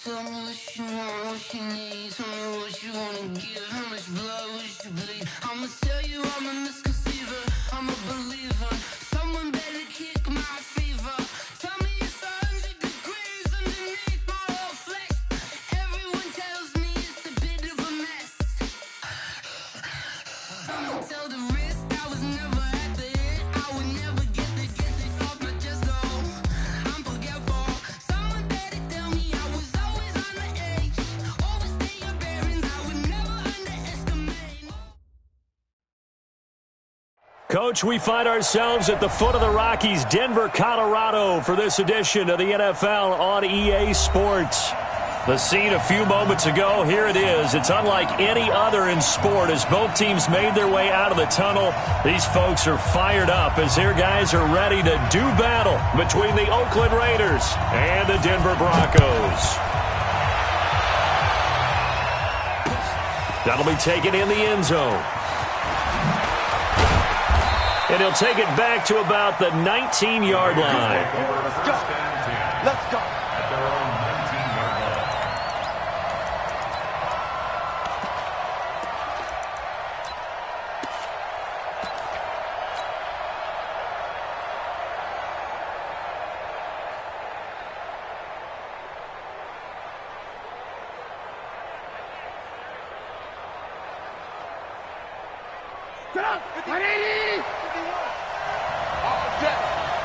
Tell me what you want, what you need. Tell me what you wanna give. How much blood would you bleed? I'ma tell you I'm a misconceiver. I'm a believer. Someone better kick my fever. Tell me it's 100 degrees underneath my whole flesh. Everyone tells me it's a bit of a mess. Someone tell the wrist I was never at the end. I would never get it off my chest though. I'm forgetful. Someone better tell me I was always on the edge. Overstay your bearings, I would never underestimate. Coach, we find ourselves at the foot of the Rockies, Denver, Colorado, for this edition of the NFL on EA Sports. The scene a few moments ago, here it is. It's unlike any other in sport as both teams made their way out of the tunnel. These folks are fired up as their guys are ready to do battle between the Oakland Raiders and the Denver Broncos. That'll be taken in the end zone. And he'll take it back to about the 19-yard line. Let's go. Let's go.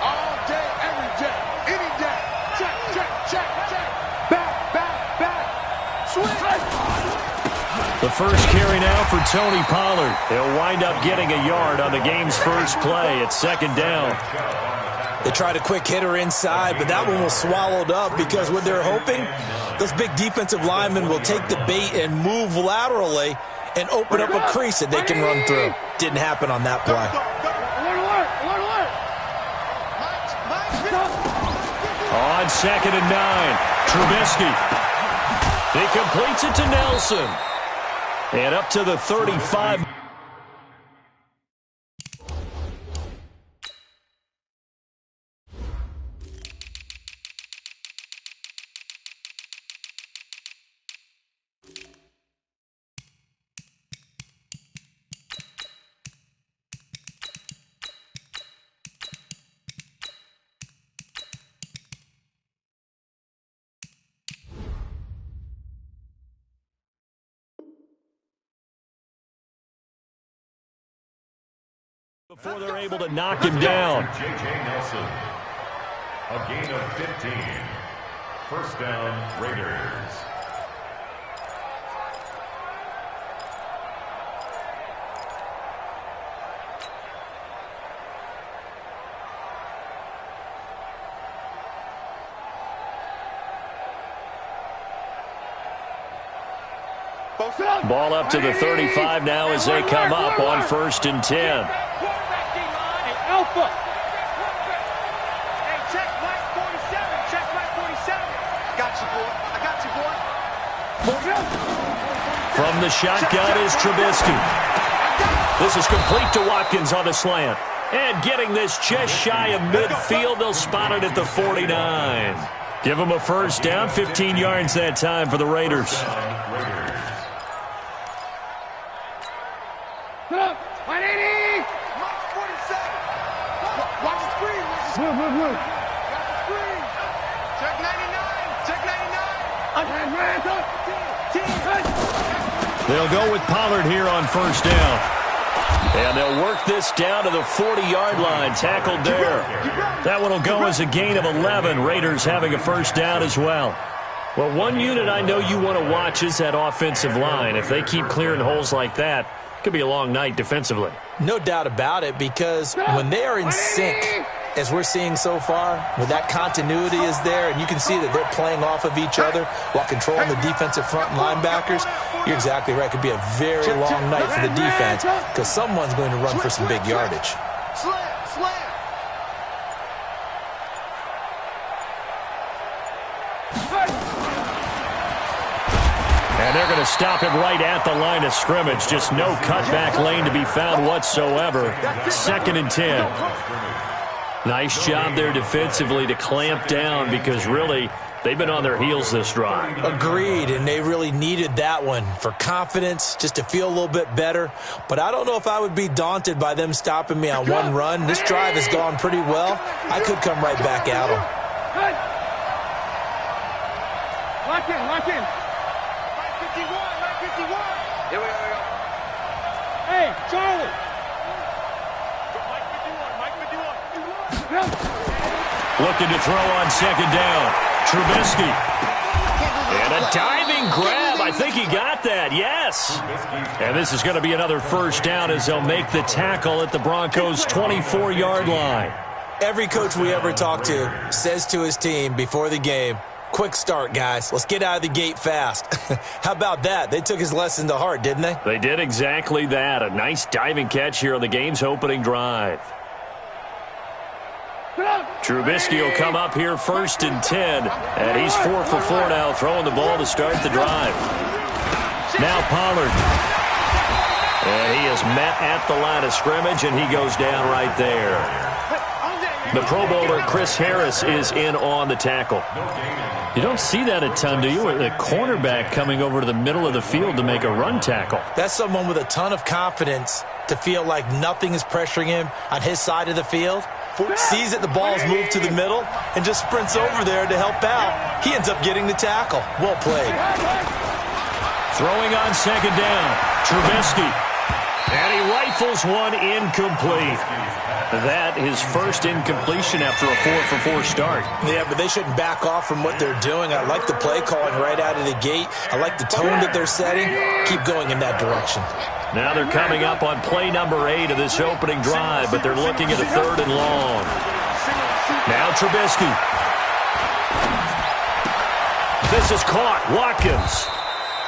All day, every day, any day. Check. Back. Swing. The first carry now for Tony Pollard. He'll wind up getting a yard on the game's first play. It's second down. They tried a quick hitter inside, but that one was swallowed up because what they're hoping, those big defensive linemen will take the bait and move laterally and open up a crease that they can run through. Didn't happen on that play. On 2nd and 9, Trubisky. He completes it to Nelson. And up to the 35. Before they're able to knock him down. J.J. Nelson. A gain of 15. First down, Raiders. Ball up to the 35 now as they come up on 1st and 10. Alpha. Hey, check Mike 47. Check Mike 47. I got you, boy. From the shotgun is Trubisky. This is complete to Watkins on the slant. And getting this just shy of midfield, they'll spot it at the 49. Give them a first down, 15 yards that time for the Raiders. Check 99. They'll go with Pollard here on 1st down. And they'll work this down to the 40-yard line, tackled there. That one will go as a gain of 11. Raiders having a first down as well. Well, one unit I know you want to watch is that offensive line. If they keep clearing holes like that, it could be a long night defensively. No doubt about it, because when they are in sync, as we're seeing so far, when that continuity is there and you can see that they're playing off of each other while controlling the defensive front and linebackers, you're exactly right. It could be a very long night for the defense because someone's going to run for some big yardage. Slam. And they're going to stop him right at the line of scrimmage. Just no cutback lane to be found whatsoever. 2nd and 10. Nice job there defensively to clamp down because really They've been on their heels this drive. Agreed, and they really needed that one for confidence, just to feel a little bit better. But I don't know if I would be daunted by them stopping me on one run. This drive has gone pretty well. I could come right back at them. Lock in, lock in. 951, 951. Here we go. Hey, Charlie. Mike 51, Mike 51. Looking to throw on second down. Trubisky. And a diving grab. I think he got that. Yes. And this is going to be another first down as they'll make the tackle at the Broncos' 24-yard line. Every coach we ever talk to says to his team before the game, quick start, guys. Let's get out of the gate fast. How about that? They took his lesson to heart, didn't they? They did exactly that. A nice diving catch here on the game's opening drive. Trubisky will come up here 1st and 10, and he's 4 for 4 now, throwing the ball to start the drive. Now Pollard. And he is met at the line of scrimmage, and he goes down right there. The Pro Bowler Chris Harris is in on the tackle. You don't see that a ton, do you? The cornerback coming over to the middle of the field to make a run tackle. That's someone with a ton of confidence to feel like nothing is pressuring him on his side of the field. Sees that the ball's moved to the middle and just sprints over there to help out. He ends up getting the tackle. Well played. Throwing on second down. Trubisky. And he rifles one incomplete. That his first incompletion after a 4 for 4 start. Yeah, but they shouldn't back off from what they're doing. I like the play calling right out of the gate. I like the tone that they're setting. Keep going in that direction. Now they're coming up on play number 8 of this opening drive, but they're looking at a 3rd and long. Now Trubisky. This is caught. Watkins.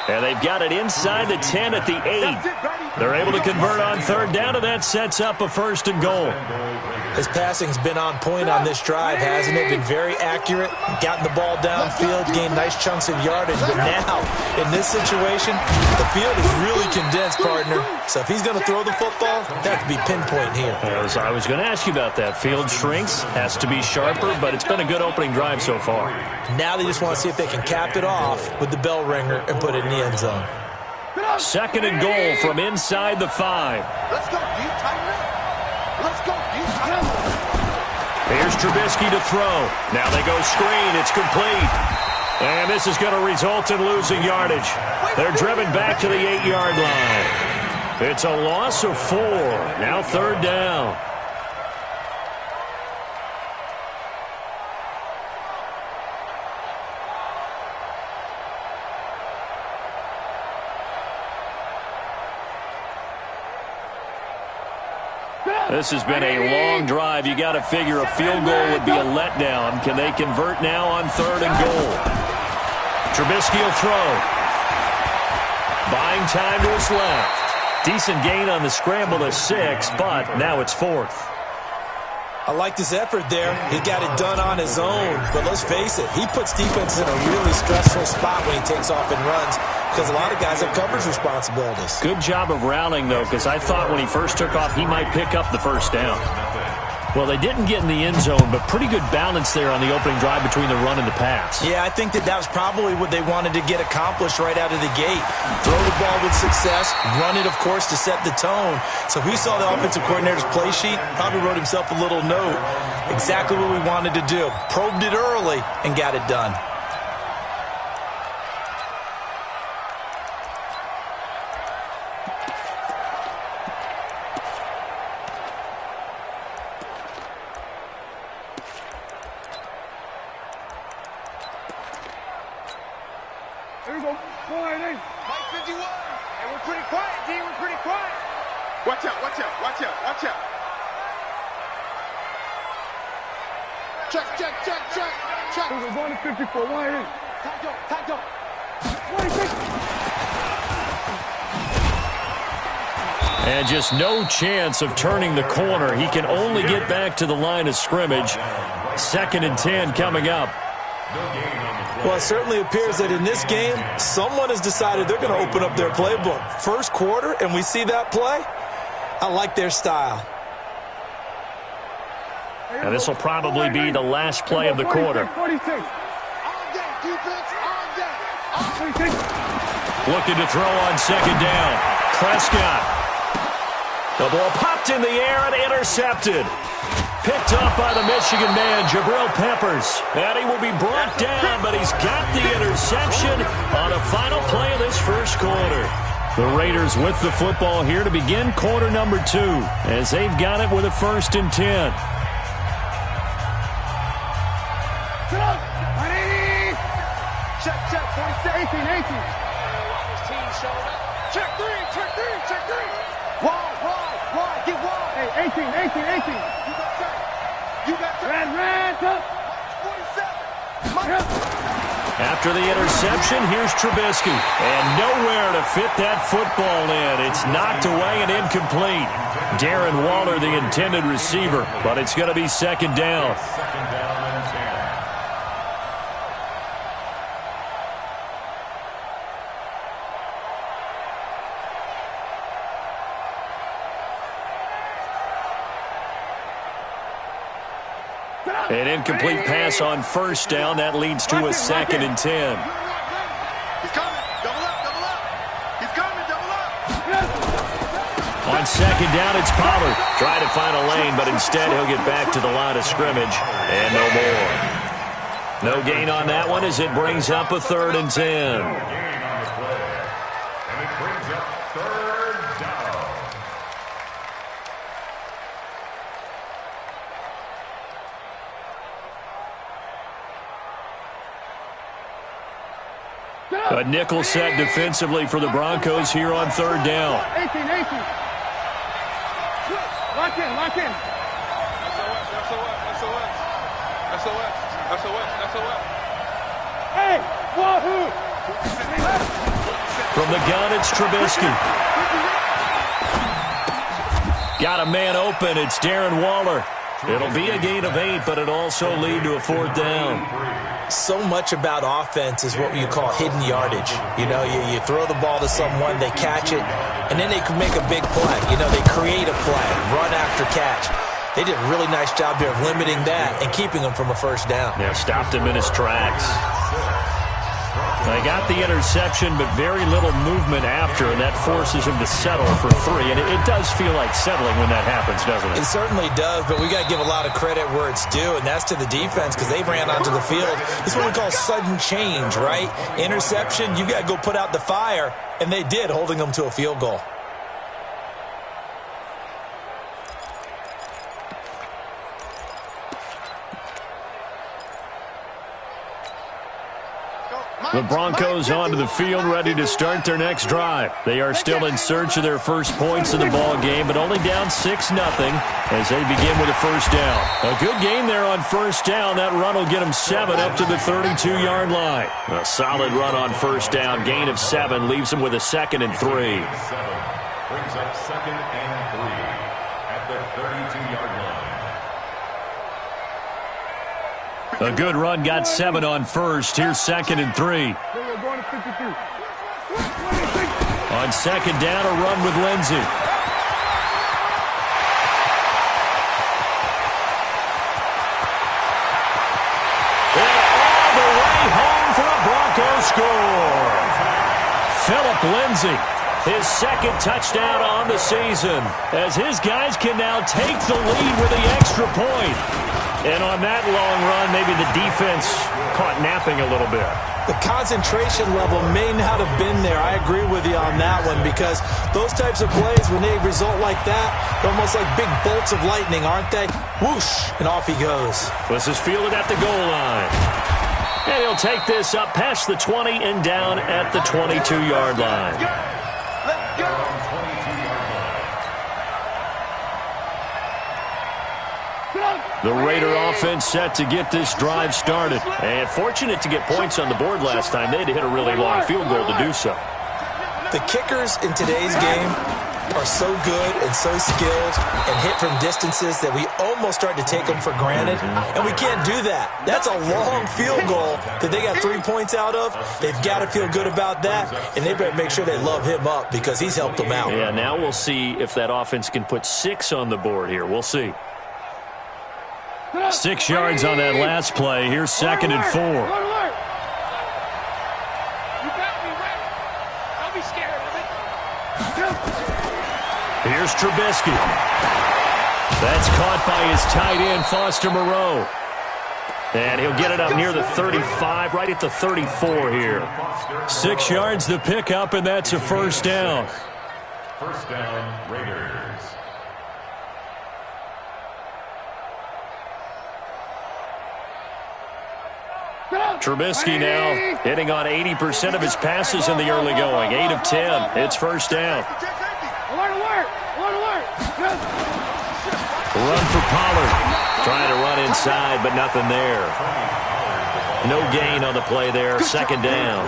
And they've got it inside the 10 at the 8. They're able to convert on 3rd down, and that sets up a 1st and goal. His passing's been on point on this drive, hasn't it? Been very accurate, gotten the ball downfield, gained nice chunks of yardage. But now, in this situation, the field is really condensed, partner. So if he's going to throw the football, that could be pinpoint here. I was going to ask you about that. Field shrinks, has to be sharper, but it's been a good opening drive so far. Now they just want to see if they can cap it off with the bell ringer and put it in the end zone. 2nd and goal from inside the 5. Let's go, you tighten up. Let's go, you tighten up. Here's Trubisky to throw. Now they go screen. It's complete. And this is going to result in losing yardage. They're driven back to the 8-yard line. It's a loss of 4. Now 3rd down. This has been a long drive. You got to figure a field goal would be a letdown. Can they convert now on 3rd and goal? Trubisky will throw. Buying time to his left. Decent gain on the scramble to 6, but now it's 4th. I like his effort there. He got it done on his own. But let's face it, he puts defenses in a really stressful spot when he takes off and runs because a lot of guys have coverage responsibilities. Good job of rallying, though, because I thought when he first took off, he might pick up the 1st down. Well, they didn't get in the end zone, but pretty good balance there on the opening drive between the run and the pass. Yeah, I think that was probably what they wanted to get accomplished right out of the gate. Throw the ball with success, run it, of course, to set the tone. So we saw the offensive coordinator's play sheet, probably wrote himself a little note. Exactly what we wanted to do. Probed it early and got it done. Here we go. Mike 51. Hey, we're pretty quiet, D. We're pretty quiet. Watch out, watch out, watch out, watch out. Check, check, check, check, check. We're going to 54. Wide in. Tight up. And just no chance of turning the corner. He can only get back to the line of scrimmage. 2nd and 10 coming up. Well, it certainly appears that in this game, someone has decided they're going to open up their playbook. 1st quarter, and we see that play. I like their style. And this will probably be the last play of the quarter. 46. All day. Looking to throw on second down. Prescott. The ball popped in the air and intercepted. Picked off by the Michigan man, Jabril Peppers. And he will be brought down, but he's got the interception on a final play of this first quarter. The Raiders with the football here to begin quarter number 2, as they've got it with a 1st and 10. Check, 47, 18. Check three. Wide, get wide. Hey, 18. You got red, up. 47. After the interception, here's Trubisky. And nowhere to fit that football in. It's knocked away and incomplete. Darren Waller, the intended receiver, but it's going to be second down. Second down and 10. An incomplete pass on first down. That leads to a 2nd and 10. He's coming. Double up. He's coming. Double up. On second down, it's Pollard. Trying to find a lane, but instead he'll get back to the line of scrimmage. And no more. No gain on that one as it brings up a 3rd and 10. Gain on the play. And it brings up 3rd down. A nickel set defensively for the Broncos here on 3rd down. 18. Lock in. SOS. Hey, wahoo! From the gun, it's Trubisky. Got a man open. It's Darren Waller. It'll be a gain of 8, but it also lead to a 4th down. So much about offense is what you call hidden yardage. You know, you throw the ball to someone, they catch it, and then they can make a big play. You know, they create a play, run after catch. They did a really nice job here of limiting that and keeping him from a 1st down. Yeah, stopped him in his tracks. They got the interception, but very little movement after, and that forces him to settle for 3. And it does feel like settling when that happens, doesn't it? It certainly does, but we got to give a lot of credit where it's due, and that's to the defense because they ran onto the field. This is what we call sudden change, right? Interception, you got to go put out the fire, and they did, holding them to a field goal. The Broncos onto the field, ready to start their next drive. They are still in search of their first points in the ball game, but only down 6-0 as they begin with a 1st down. A good game there on 1st down. That run will get them 7 up to the 32-yard line. A solid run on 1st down. Gain of 7 leaves them with a 2nd and 3. 7 brings up 2nd and 3 at the 32-yard line. A good run got 7 on 1st. Here's 2nd and 3. On 2nd down, a run with Lindsey. And all the way home for a Broncos score. Phillip Lindsey, his 2nd touchdown on the season, as his guys can now take the lead with the extra point. And on that long run, maybe the defense caught napping a little bit. The concentration level may not have been there. I agree with you on that one because those types of plays, when they result like that, they're almost like big bolts of lightning, aren't they? Whoosh, and off he goes. This is fielded at the goal line. And he'll take this up past the 20 and down at the 22-yard line. Let's go. The Raider offense set to get this drive started. And fortunate to get points on the board last time. They had to hit a really long field goal to do so. The kickers in today's game are so good and so skilled and hit from distances that we almost start to take them for granted. And we can't do that. That's a long field goal that they got 3 points out of. They've got to feel good about that. And they better make sure they love him up because he's helped them out. Yeah, now we'll see if that offense can put 6 on the board here. We'll see. 6 yards on that last play. Here's 2nd and 4. Here's Trubisky. That's caught by his tight end, Foster Moreau. And he'll get it up near the 35, right at the 34 here. 6 yards the pickup, and that's a first down. First down, Raiders. Trubisky now hitting on 80% of his passes in the early going. 8 of 10. It's first down. Run for Pollard. Trying to run inside, but nothing there. No gain on the play there. Second down.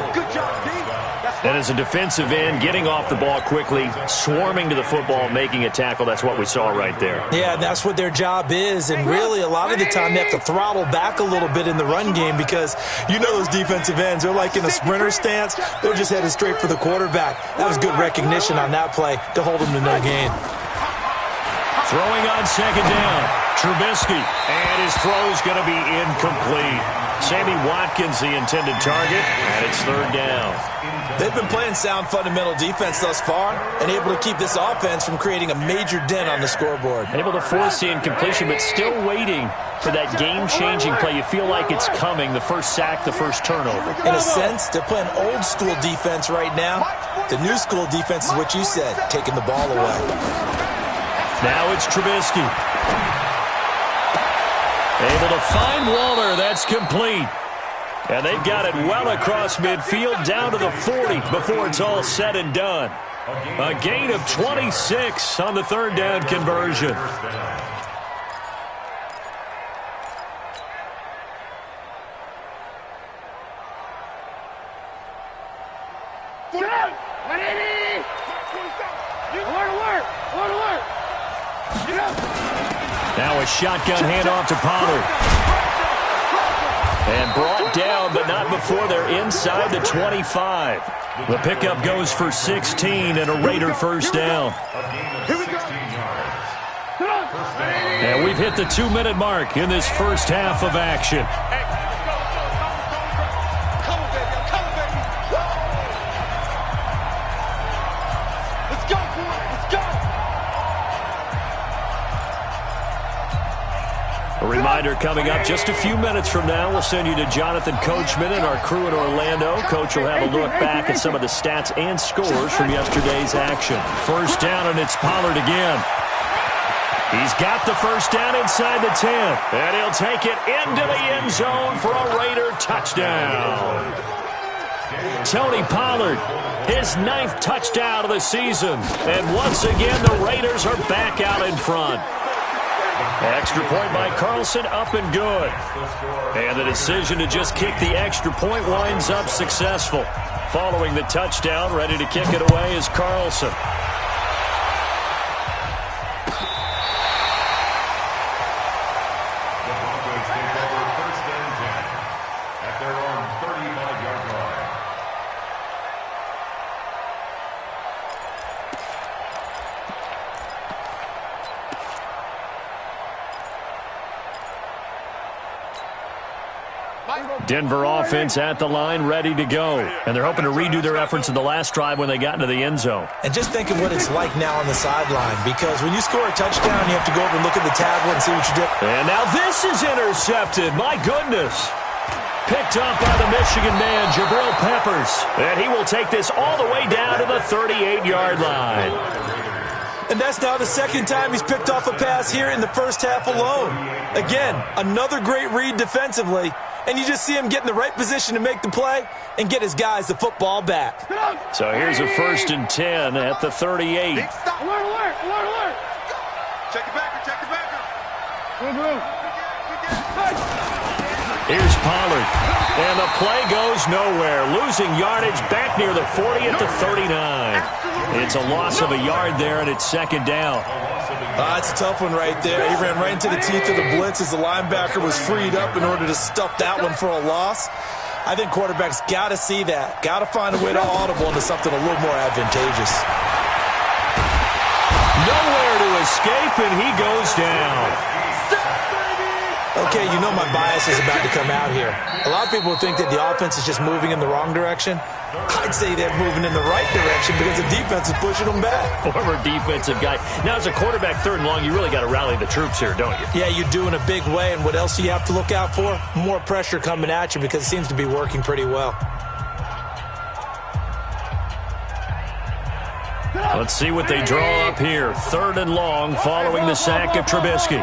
And as a defensive end, getting off the ball quickly, swarming to the football, making a tackle, that's what we saw right there. Yeah, that's what their job is, and really a lot of the time they have to throttle back a little bit in the run game because you know those defensive ends, they're like in a sprinter stance. They're just headed straight for the quarterback. That was good recognition on that play to hold them to no gain. Throwing on second down, Trubisky, and his throw's going to be incomplete. Sammy Watkins, the intended target, and it's third down. They've been playing sound fundamental defense thus far and able to keep this offense from creating a major dent on the scoreboard. Able to force the incompletion, but still waiting for that game-changing play. You feel like it's coming, the first sack, the first turnover. In a sense, they're playing old-school defense right now. The new-school defense is what you said, taking the ball away. Now it's Trubisky. Able to find Waller. That's complete. And they've got it well across midfield down to the 40 before it's all said and done. A gain of 26 on the third down conversion. Now a shotgun handoff to Pollard. And brought down, but not before they're inside the 25. The pickup goes for 16 and a Raider first down. And we've hit the 2-minute mark in this first half of action. A reminder coming up just a few minutes from now. We'll send you to Jonathan Coachman and our crew in Orlando. Coach will have a look back at some of the stats and scores from yesterday's action. First down, and it's Pollard again. He's got the first down inside the 10. And he'll take it into the end zone for a Raider touchdown. Tony Pollard, his 9th touchdown of the season. And once again, the Raiders are back out in front. Extra point by Carlson, up and good. And the decision to just kick the extra point winds up successful. Following the touchdown, ready to kick it away is Carlson. The Broncos take over first and 10 at their own 35-yard line. Denver offense at the line, ready to go. And they're hoping to redo their efforts in the last drive when they got into the end zone. And just think of what it's like now on the sideline, because when you score a touchdown, you have to go over and look at the tablet and see what you did. And now this is intercepted. My goodness. Picked up by the Michigan man, Jabril Peppers. And he will take this all the way down to the 38-yard line. And that's now the second time he's picked off a pass here in the first half alone. Again, another great read defensively. And you just see him get in the right position to make the play and get his guys the football back. So here's a first and 10 at the 38. Alert, alert. Check it back. Here's Pollard. And the play goes nowhere. Losing yardage back near the 40 at the 39. It's a loss of a yard there, and it's second down. It's a tough one right there. He ran right into the teeth of the blitz as the linebacker was freed up in order to stuff that one for a loss. I think quarterbacks got to see that. Got to find a way to audible into something a little more advantageous. Nowhere to escape, and he goes down. Okay, you know my bias is about to come out here. A lot of people think that the offense is just moving in the wrong direction. I'd say they're moving in the right direction because the defense is pushing them back. Former defensive guy. Now, as a quarterback, 3rd and long, you really got to rally the troops here, don't you? Yeah, you do in a big way. And what else do you have to look out for? More pressure coming at you because it seems to be working pretty well. Let's see what they draw up here. 3rd and long following the sack of Trubisky.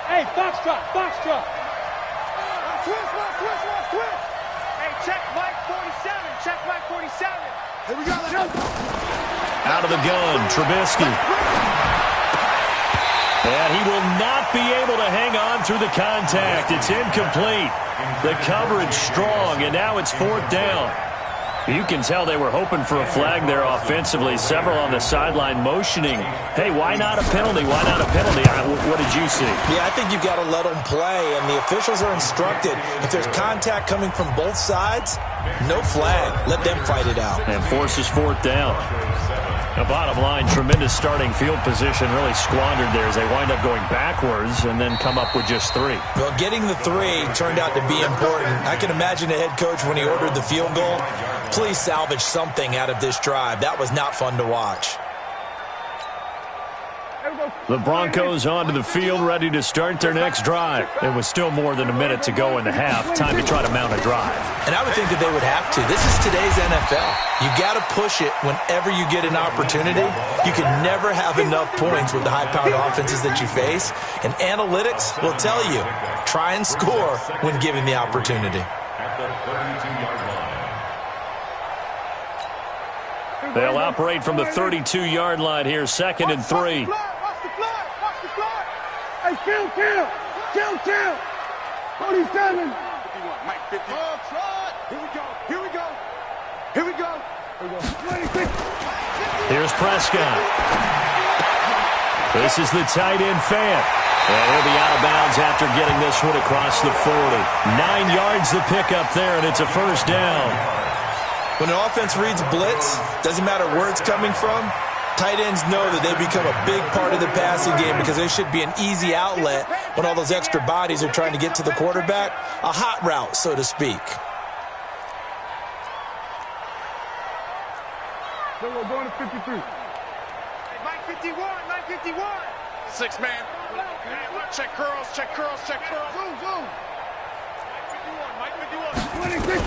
Hey, box drop. Switch. Hey, check Mike 47. Here we go. Out of the gun, Trubisky. And he will not be able to hang on through the contact. It's incomplete. The coverage strong, and now it's 4th down. You can tell they were hoping for a flag there offensively. Several on the sideline motioning, hey, why not a penalty? Why not a penalty? What did you see? Yeah, I think you've got to let them play, and the officials are instructed. If there's contact coming from both sides, no flag. Let them fight it out. And forces 4th down. The bottom line, tremendous starting field position, really squandered there as they wind up going backwards and then come up with just 3. Well, getting the 3 turned out to be important. I can imagine the head coach when he ordered the field goal. Please salvage something out of this drive. That was not fun to watch. The Broncos onto the field, ready to start their next drive. There was still more than a minute to go in the half. Time to try to mount a drive. And I would think that they would have to. This is today's NFL. You got to push it whenever you get an opportunity. You can never have enough points with the high-powered offenses that you face. And analytics will tell you, try and score when given the opportunity. At the 32-yard line. They'll operate from the 32-yard line here, 2nd and 3. Watch the flag. Hey, kill. 47. Mike 50. Here we go. 26. Here's Prescott. This is the tight end Fant. And he'll be out of bounds after getting this one across the 40. 9 yards the pickup there, and it's a 1st down. When an offense reads blitz, doesn't matter where it's coming from, tight ends know that they become a big part of the passing game because there should be an easy outlet when all those extra bodies are trying to get to the quarterback. A hot route, so to speak. So we're going to 53. Mike 51. 6 man. Check curls. Zoom. Mike 51. 26.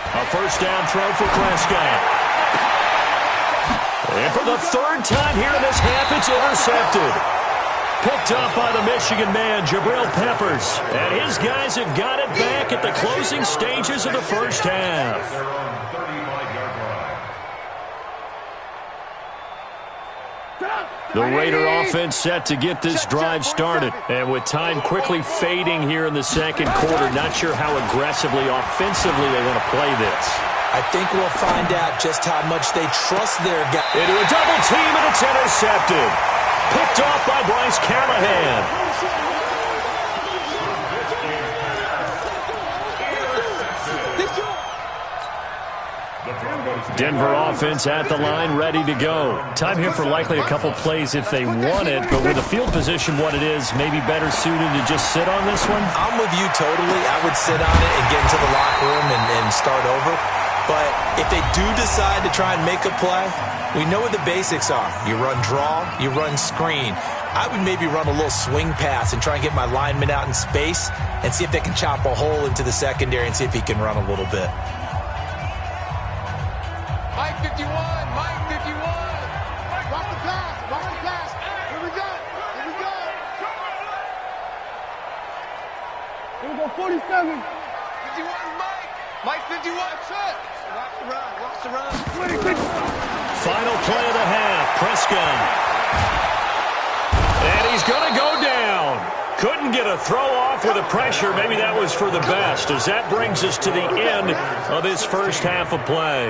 A 1st down throw for Prescott. And for the 3rd time here in this half, it's intercepted. Picked up by the Michigan man, Jabril Peppers. And his guys have got it back at the closing stages of the 1st half. They're on 35-yard line. The Raider offense set to get this drive started. And with time quickly fading here in the 2nd quarter, not sure how aggressively, offensively they want to play this. I think we'll find out just how much they trust their guy. Into a double team, and it's intercepted. Picked off by Bryce Callahan. Denver offense at the line, ready to go. Time here for likely a couple plays if they want it, but with the field position what it is, maybe better suited to just sit on this one? I'm with you totally. I would sit on it and get into the locker room and start over. But if they do decide to try and make a play, we know what the basics are. You run draw, you run screen. I would maybe run a little swing pass and try and get my lineman out in space and see if they can chop a hole into the secondary and see if he can run a little bit. Mike 51. Watch the pass. Here we go. Here we go, 47. 51, Mike 51, set. Watch the run. 26. Final play of the half, Prescott. And he's going to go down. Couldn't get a throw off with the pressure. Maybe that was for the best, as that brings us to the end of this 1st half of play.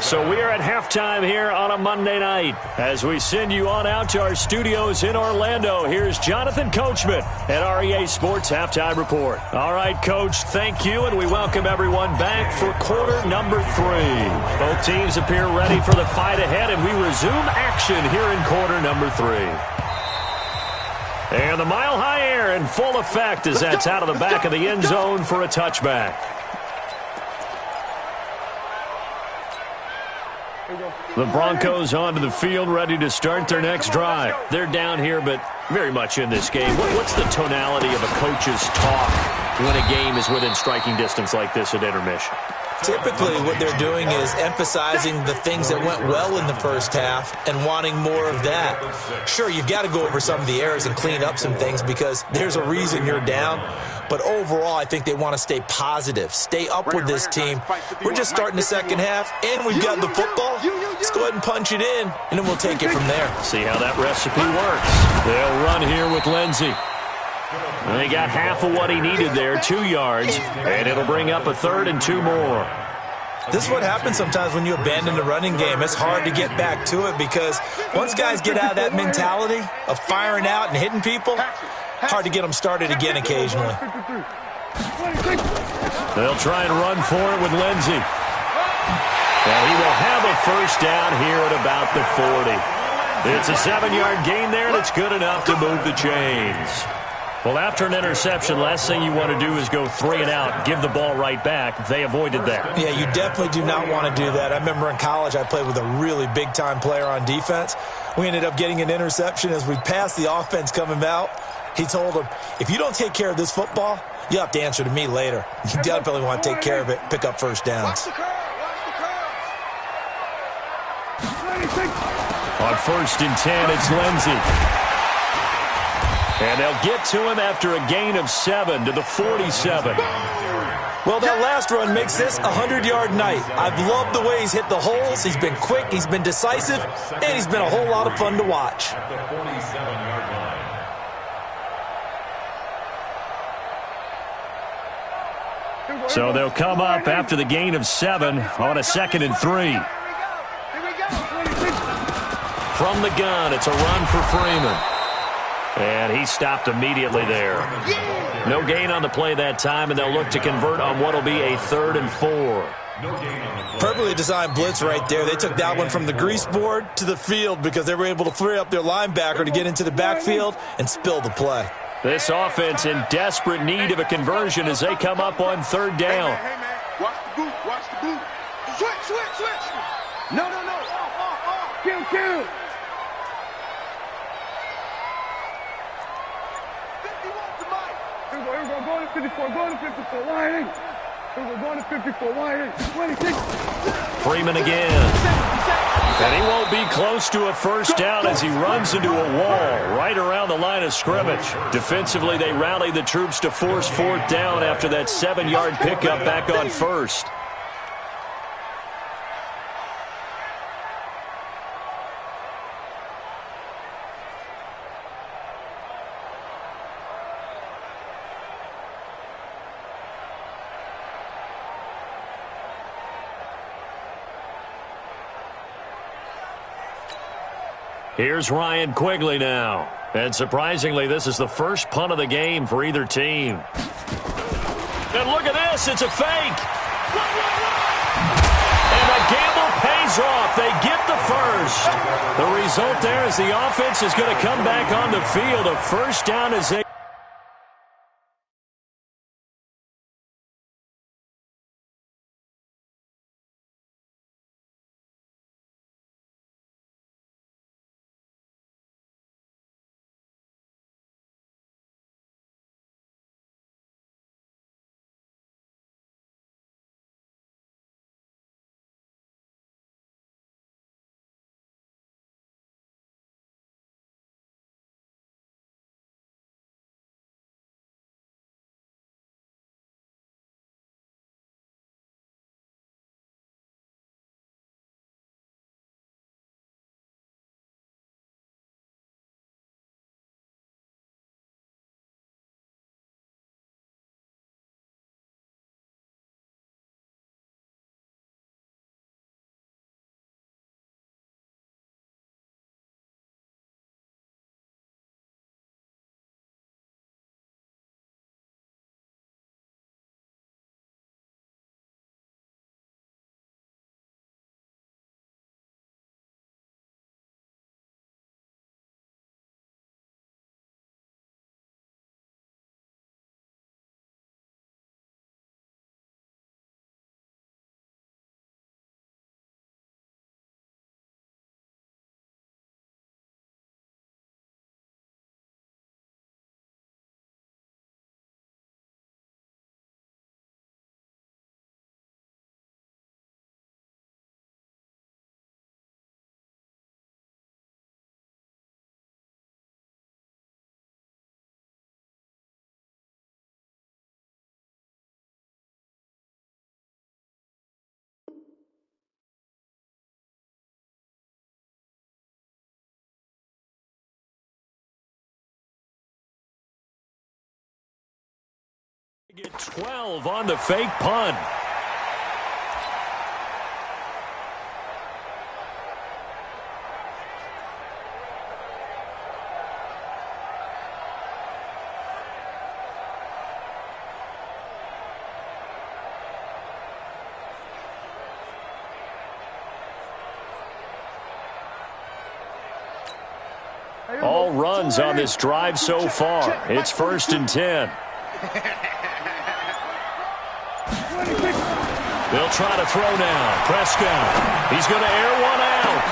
So we are at halftime here on a Monday night. As we send you on out to our studios in Orlando, here's Jonathan Coachman at REA Sports Halftime Report. All right, Coach, thank you, and we welcome everyone back for quarter number 3. Both teams appear ready for the fight ahead, and we resume action here in quarter number 3. And the mile-high air in full effect as that's out of the back of the end zone for a touchback. The Broncos onto the field, ready to start their next drive. They're down here, but very much in this game. What's the tonality of a coach's talk when a game is within striking distance like this at intermission? Typically, what they're doing is emphasizing the things that went well in the first half and wanting more of that. Sure, you've got to go over some of the errors and clean up some things because there's a reason you're down. But overall, I think they want to stay positive, stay up with this team. We're just starting the second half, and we've got the football. Let's go ahead and punch it in, and then we'll take it from there. See how that recipe works. They'll run here with Lindsey. They got half of what he needed there, 2 yards, and it'll bring up a 3rd and 2 more. This is what happens sometimes when you abandon the running game. It's hard to get back to it because once guys get out of that mentality of firing out and hitting people, hard to get them started again occasionally. They'll try and run for it with Lindsey. And he will have a first down here at about the 40. It's a 7-yard gain there, and it's good enough to move the chains. Well, after an interception, last thing you want to do is go 3 and out, give the ball right back. They avoided that. Yeah, you definitely do not want to do that. I remember in college I played with a really big-time player on defense. We ended up getting an interception as we passed the offense coming out. He told him, if you don't take care of this football, you have to answer to me later. You definitely want to take care of it, pick up first downs. On 1st and 10, it's Lindsey. And they'll get to him after a gain of 7 to the 47. Well, that last run makes this a 100-yard night. I've loved the way he's hit the holes. He's been quick, he's been decisive, and he's been a whole lot of fun to watch. So they'll come up after the gain of 7 on a 2nd and 3. From the gun, it's a run for Freeman. And he stopped immediately there. No gain on the play that time, and they'll look to convert on what will be a 3rd and 4. Perfectly designed blitz right there. They took that one from the grease board to the field because they were able to free up their linebacker to get into the backfield and spill the play. This offense in desperate need of a conversion as they come up on 3rd down. Hey, man. Watch the boot. Watch the boot. Switch. No. Kill. 51 to Mike. Here we go. Go to 54. Go to 54. Line in. Here we go. Go to 54. Line in. 26. Freeman again. And he won't be close to a first down as he runs into a wall right around the line of scrimmage. Defensively, they rally the troops to force 4th down after that 7-yard pickup back on 1st. Here's Ryan Quigley now. And surprisingly, this is the first punt of the game for either team. And look at this. It's a fake. And the gamble pays off. They get the first. The result there is the offense is going to come back on the field. A first down as they Get 12 on the fake punt. All runs on this drive so far. It's 1st and 10. They'll try to throw now. Prescott. He's going to air one out.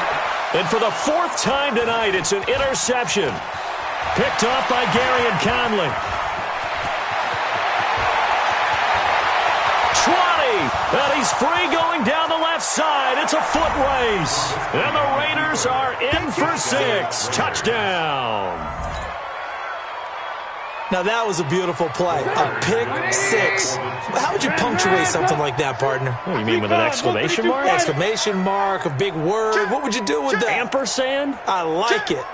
And for the 4th time tonight, it's an interception. Picked off by Gary and Conley. 20. And he's free going down the left side. It's a foot race. And the Raiders are in for 6. Touchdown. Now, that was a beautiful play. A pick 6. How would you punctuate something like that, partner? What do you mean, with an exclamation mark? Exclamation mark, a big word. What would you do with that? Ampersand? I like it.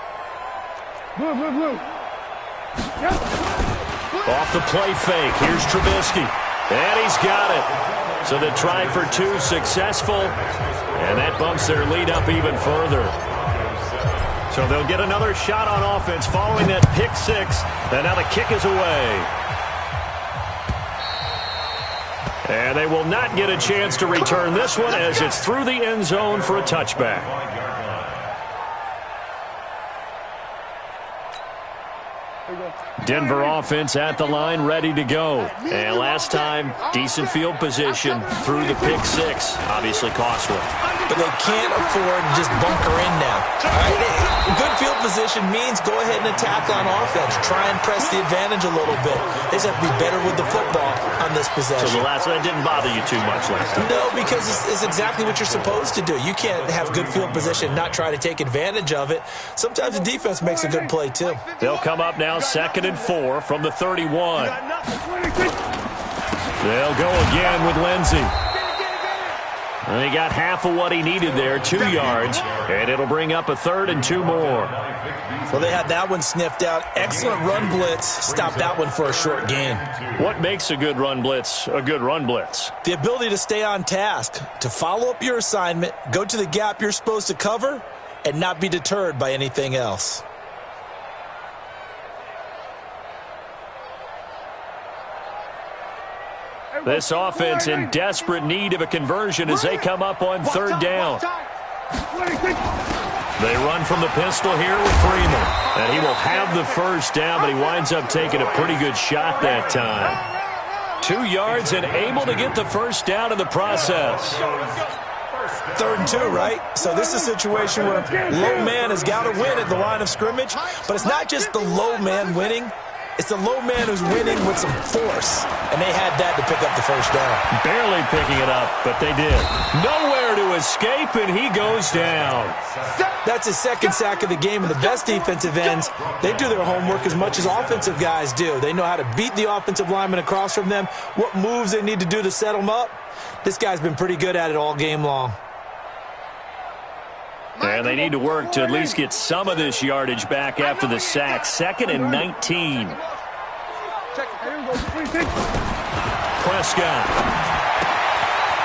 Off the play fake. Here's Trubisky. And he's got it. So the try for 2 successful. And that bumps their lead up even further. So they'll get another shot on offense following that pick 6. And now the kick is away. And they will not get a chance to return this one as it's through the end zone for a touchback. Denver offense at the line, ready to go. And last time, decent field position through the pick 6. Obviously costly. But they can't afford to just bunker in now. All right? Good field position means go ahead and attack on offense. Try and press the advantage a little bit. They just have to be better with the football on this possession. So the last one didn't bother you too much last time? No, because it's exactly what you're supposed to do. You can't have good field position and not try to take advantage of it. Sometimes the defense makes a good play, too. They'll come up now 2nd and 4 from the 31. They'll go again with Lindsey. And he got half of what he needed there, 2 yards, and it'll bring up a 3rd and 2 more. Well, they had that one sniffed out. Excellent run blitz. Stop that one for a short gain. What makes a good run blitz a good run blitz? The ability to stay on task, to follow up your assignment, go to the gap you're supposed to cover, and not be deterred by anything else. This offense in desperate need of a conversion as they come up on 3rd down. They run from the pistol here with Freeman. And he will have the 1st down, but he winds up taking a pretty good shot that time. 2 yards and able to get the 1st down in the process. 3rd and 2, right? So this is a situation where low man has got to win at the line of scrimmage, but it's not just the low man winning. It's the low man who's winning with some force, and they had that to pick up the 1st down. Barely picking it up, but they did. Nowhere to escape, and he goes down. That's his 2nd sack of the game, and the best defensive ends, they do their homework as much as offensive guys do. They know how to beat the offensive lineman across from them, what moves they need to do to set them up. This guy's been pretty good at it all game long. And they need to work to at least get some of this yardage back after the sack. 2nd and 19. Prescott.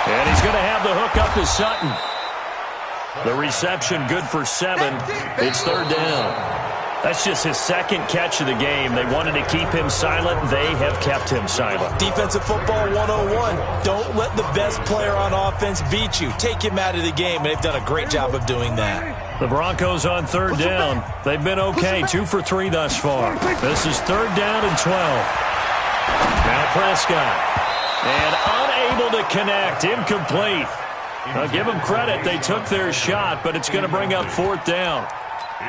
And he's going to have the hook up to Sutton. The reception good for 7. It's 3rd down. That's just his 2nd catch of the game. They wanted to keep him silent. They have kept him silent. Defensive football 101. Don't let the best player on offense beat you. Take him out of the game, and they've done a great job of doing that. The Broncos on 3rd down. They've been okay, 2 for 3 thus far. This is 3rd down and 12. Now Prescott. And unable to connect. Incomplete. I'll give them credit. They took their shot, but it's going to bring up 4th down.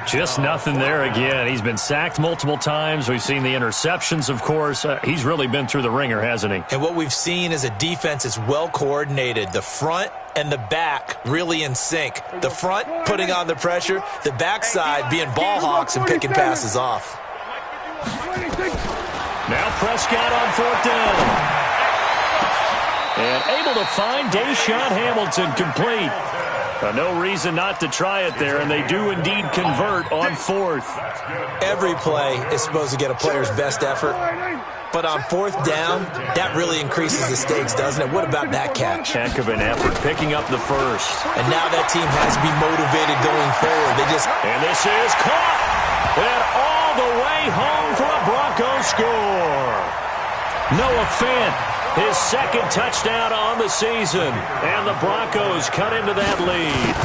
Just nothing there again. He's been sacked multiple times. We've seen the interceptions, of course. He's really been through the ringer, hasn't he? And what we've seen is a defense that's well coordinated. The front and the back really in sync. The front putting on the pressure. The backside being ball hawks and picking passes off. Now Prescott on 4th down. And able to find Deshaun Hamilton complete. No reason not to try it there, and they do indeed convert on fourth. Every play is supposed to get a player's best effort, but on fourth down, that really increases the stakes, doesn't it? What about that catch? Heck of an effort picking up the first. And now that team has to be motivated going forward. And this is caught. And all the way home for a Broncos score. Noah Fant, his second touchdown on the season. And the Broncos cut into that lead.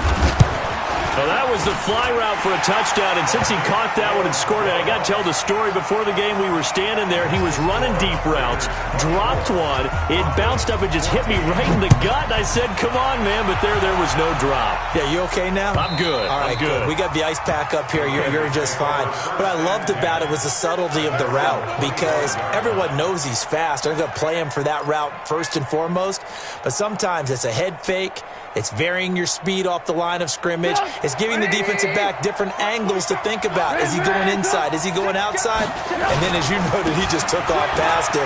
Well, that was the fly route for a touchdown, and since he caught that one and scored it, I got to tell the story. Before the game, we were standing there. He was running deep routes, dropped one. It bounced up and just hit me right in the gut, and I said, come on, man, but there was no drop. Yeah, you okay now? I'm good. All right, I'm good. We got the ice pack up here. You're just fine. What I loved about it was the subtlety of the route, because everyone knows he's fast. They're going to play him for that route first and foremost, but sometimes it's a head fake. It's varying your speed off the line of scrimmage. It's giving the defensive back different angles to think about. Is he going inside? Is he going outside? And then, as you noted, he just took off past him.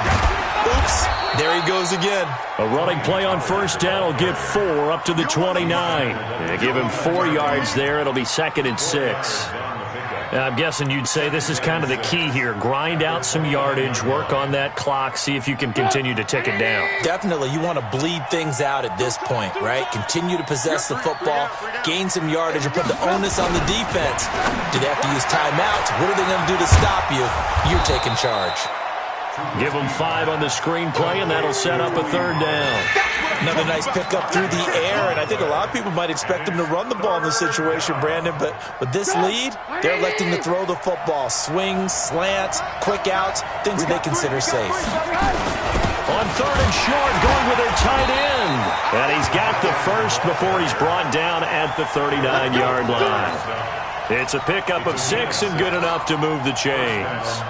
Oops. There he goes again. A running play on first down will give 4 up to the 29. They give him 4 yards there. It'll be 2nd and 6. I'm guessing you'd say this is kind of the key here. Grind out some yardage, work on that clock, see if you can continue to tick it down. Definitely. You want to bleed things out at this point, right? Continue to possess the football, gain some yardage, and put the onus on the defense. Do they have to use timeouts? What are they going to do to stop you? You're taking charge. Give them 5 on the screenplay, and that'll set up a 3rd down. Another nice pickup through the air, and I think a lot of people might expect them to run the ball in this situation, Brandon, but with this lead, they're electing to throw the football. Swings, slants, quick outs, things they consider safe. On 3rd and short, going with their tight end. And he's got the first before he's brought down at the 39-yard line. It's a pickup of 6 and good enough to move the chains.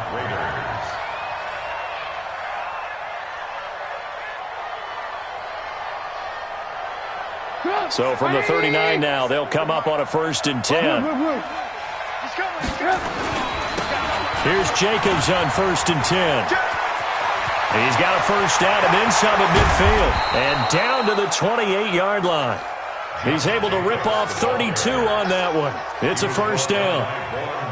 So from the 39 now, they'll come up on a 1st and 10. Here's Jacobs on 1st and 10. He's got a first down and then some at midfield. And down to the 28-yard line. He's able to rip off 32 on that one. It's a first down.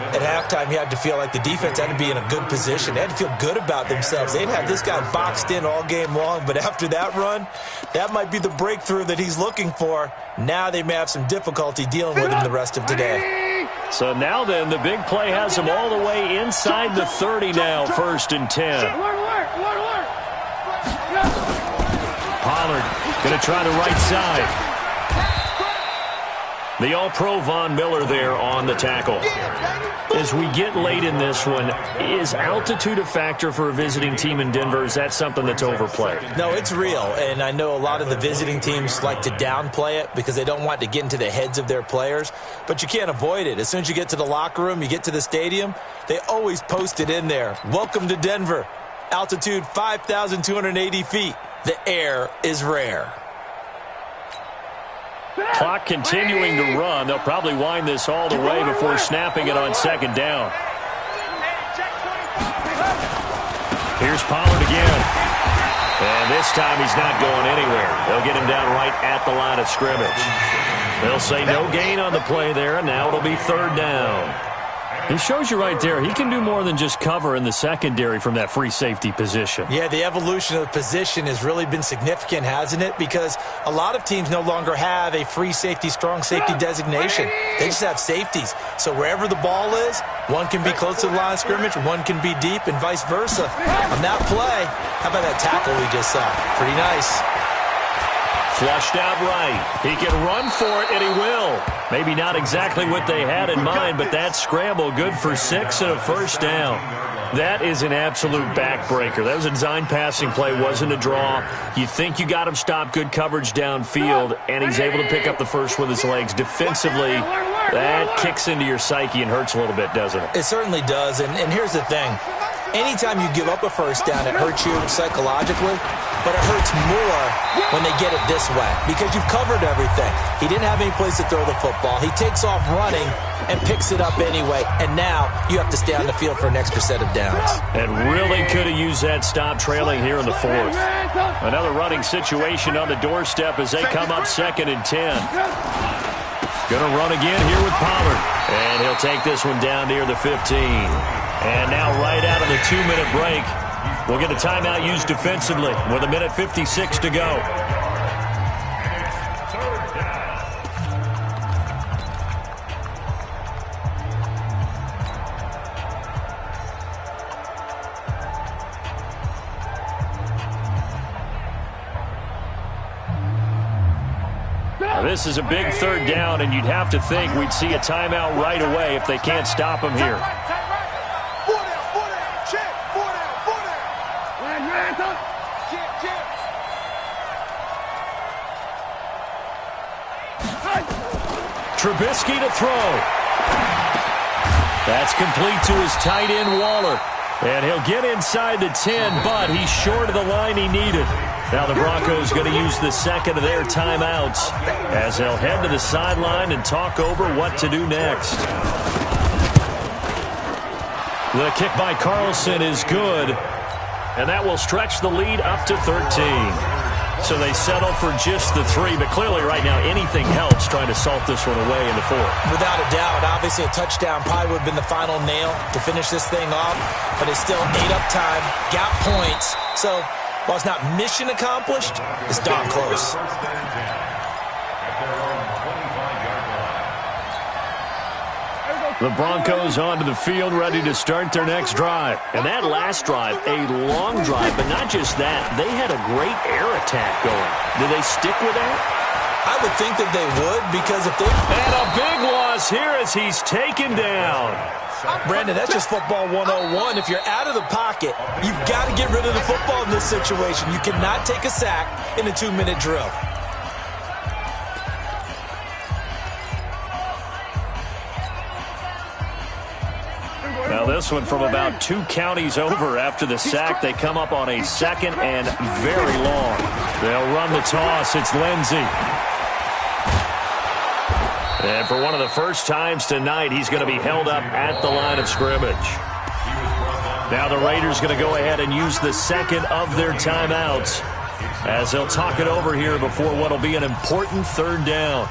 At halftime, you had to feel like the defense had to be in a good position. They had to feel good about themselves. They'd had this guy boxed in all game long, but after that run, that might be the breakthrough that he's looking for. Now they may have some difficulty dealing with him the rest of today. So now then, the big play has him all the way inside the 30 now, 1st and 10. Pollard going to try the right side. The All-Pro Von Miller there on the tackle. As we get late in this one, is altitude a factor for a visiting team in Denver? Is that something that's overplayed? No, it's real, and I know a lot of the visiting teams like to downplay it because they don't want to get into the heads of their players, but you can't avoid it. As soon as you get to the locker room, you get to the stadium, they always post it in there. Welcome to Denver. Altitude 5,280 feet. The air is rare. Clock continuing to run. They'll probably wind this all the way before snapping it on 2nd down. Here's Pollard again. And this time he's not going anywhere. They'll get him down right at the line of scrimmage. They'll say no gain on the play there, and now it'll be 3rd down. He shows you right there, he can do more than just cover in the secondary from that free safety position. Yeah, the evolution of the position has really been significant, hasn't it? Because a lot of teams no longer have a free safety, strong safety designation. They just have safeties. So wherever the ball is, one can be close to the line of scrimmage, one can be deep, and vice versa. On that play, how about that tackle we just saw? Pretty nice. Flushed out right. He can run for it, and he will. Maybe not exactly what they had in mind, but that scramble good for 6 and a first down. That is an absolute backbreaker. That was a design passing play, wasn't a draw. You think you got him stopped, good coverage downfield, and he's able to pick up the first with his legs. Defensively, that kicks into your psyche and hurts a little bit, doesn't it? It certainly does, and here's the thing. Anytime you give up a first down, it hurts you psychologically, but it hurts more when they get it this way because you've covered everything. He didn't have any place to throw the football. He takes off running and picks it up anyway, and now you have to stay on the field for an extra set of downs. And really could have used that stop trailing here in the 4th. Another running situation on the doorstep as they come up 2nd and 10. Going to run again here with Pollard. And he'll take this one down near the 15. And now right out of the 2-minute break, we'll get a timeout used defensively with 1:56 to go. This is a big third down, and you'd have to think we'd see a timeout right away if they can't stop him here. Trubisky to throw. That's complete to his tight end, Waller. And he'll get inside the 10, but he's short of the line he needed. Now the Broncos going to use the second of their timeouts as they'll head to the sideline and talk over what to do next. The kick by Carlson is good, and that will stretch the lead up to 13. So they settle for just the 3, but clearly right now anything helps trying to salt this one away in the 4. Without a doubt, obviously a touchdown probably would have been the final nail to finish this thing off, but it's still ate up time, got points, so while it's not mission accomplished, it's darn close. The Broncos onto the field ready to start their next drive. And that last drive, a long drive, but not just that. They had a great air attack going. Do they stick with that? I would think that they would, because if they... And a big loss here as he's taken down. Brandon, that's just football 101. If you're out of the pocket, you've got to get rid of the football in this situation. You cannot take a sack in a 2-minute drill. Now this one from about 2 counties over after the sack. They come up on a second and very long. They'll run the toss. It's Lindsey. And for one of the first times tonight, he's going to be held up at the line of scrimmage. Now the Raiders going to go ahead and use the second of their timeouts as they'll talk it over here before what will be an important third down.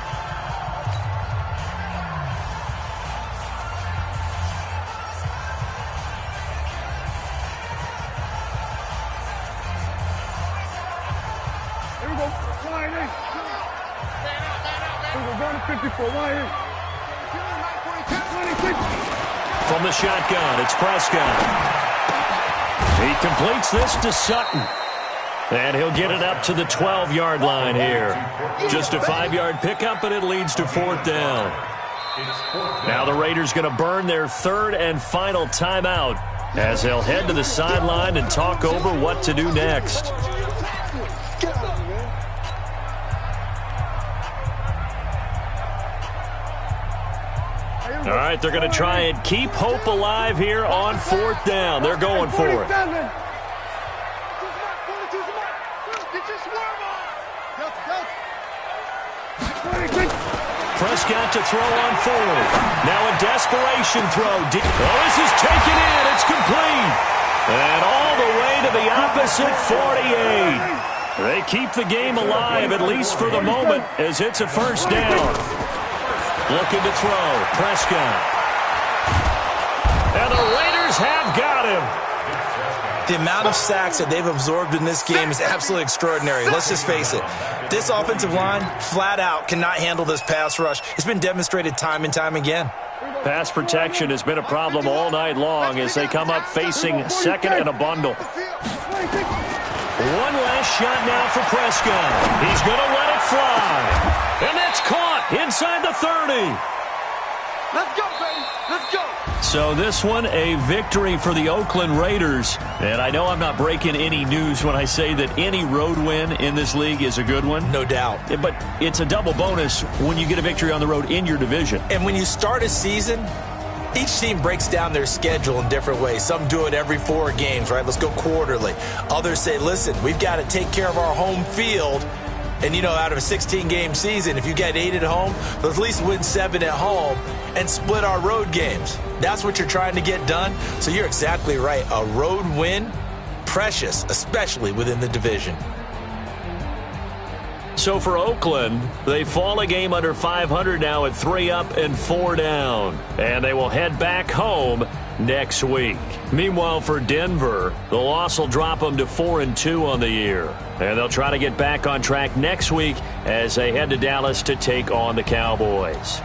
From the shotgun, it's Prescott. He completes this to Sutton. And he'll get it up to the 12-yard line here. Just a 5-yard pickup, and it leads to 4th down. Now the Raiders going to burn their third and final timeout as they'll head to the sideline and talk over what to do next. All right, they're going to try and keep hope alive here on 4th down. They're going for it. Prescott to throw on 4th. Now a desperation throw. Oh, this is taken in. It's complete. And all the way to the opposite 48. They keep the game alive, at least for the moment, as it's a first down. Looking to throw. Prescott. And the Raiders have got him. The amount of sacks that they've absorbed in this game is absolutely extraordinary. Let's just face it. This offensive line, flat out, cannot handle this pass rush. It's been demonstrated time and time again. Pass protection has been a problem all night long as they come up facing second and a bundle. One last shot now for Prescott. He's going to let it fly. And that's caught inside the 30. Let's go, baby. Let's go. So this one, a victory for the Oakland Raiders. And I know I'm not breaking any news when I say that any road win in this league is a good one. No doubt. But it's a double bonus when you get a victory on the road in your division. And when you start a season, each team breaks down their schedule in different ways. Some do it every 4 games, right? Let's go quarterly. Others say, listen, we've got to take care of our home field. And, you know, out of a 16-game season, if you get 8 at home, let's at least win 7 at home and split our road games. That's what you're trying to get done. So you're exactly right. A road win, precious, especially within the division. So for Oakland, they fall a game under 500 now at 3 up and 4 down. And they will head back home next week. Meanwhile, for Denver, the loss will drop them to 4-2 on the year. And they'll try to get back on track next week as they head to Dallas to take on the Cowboys.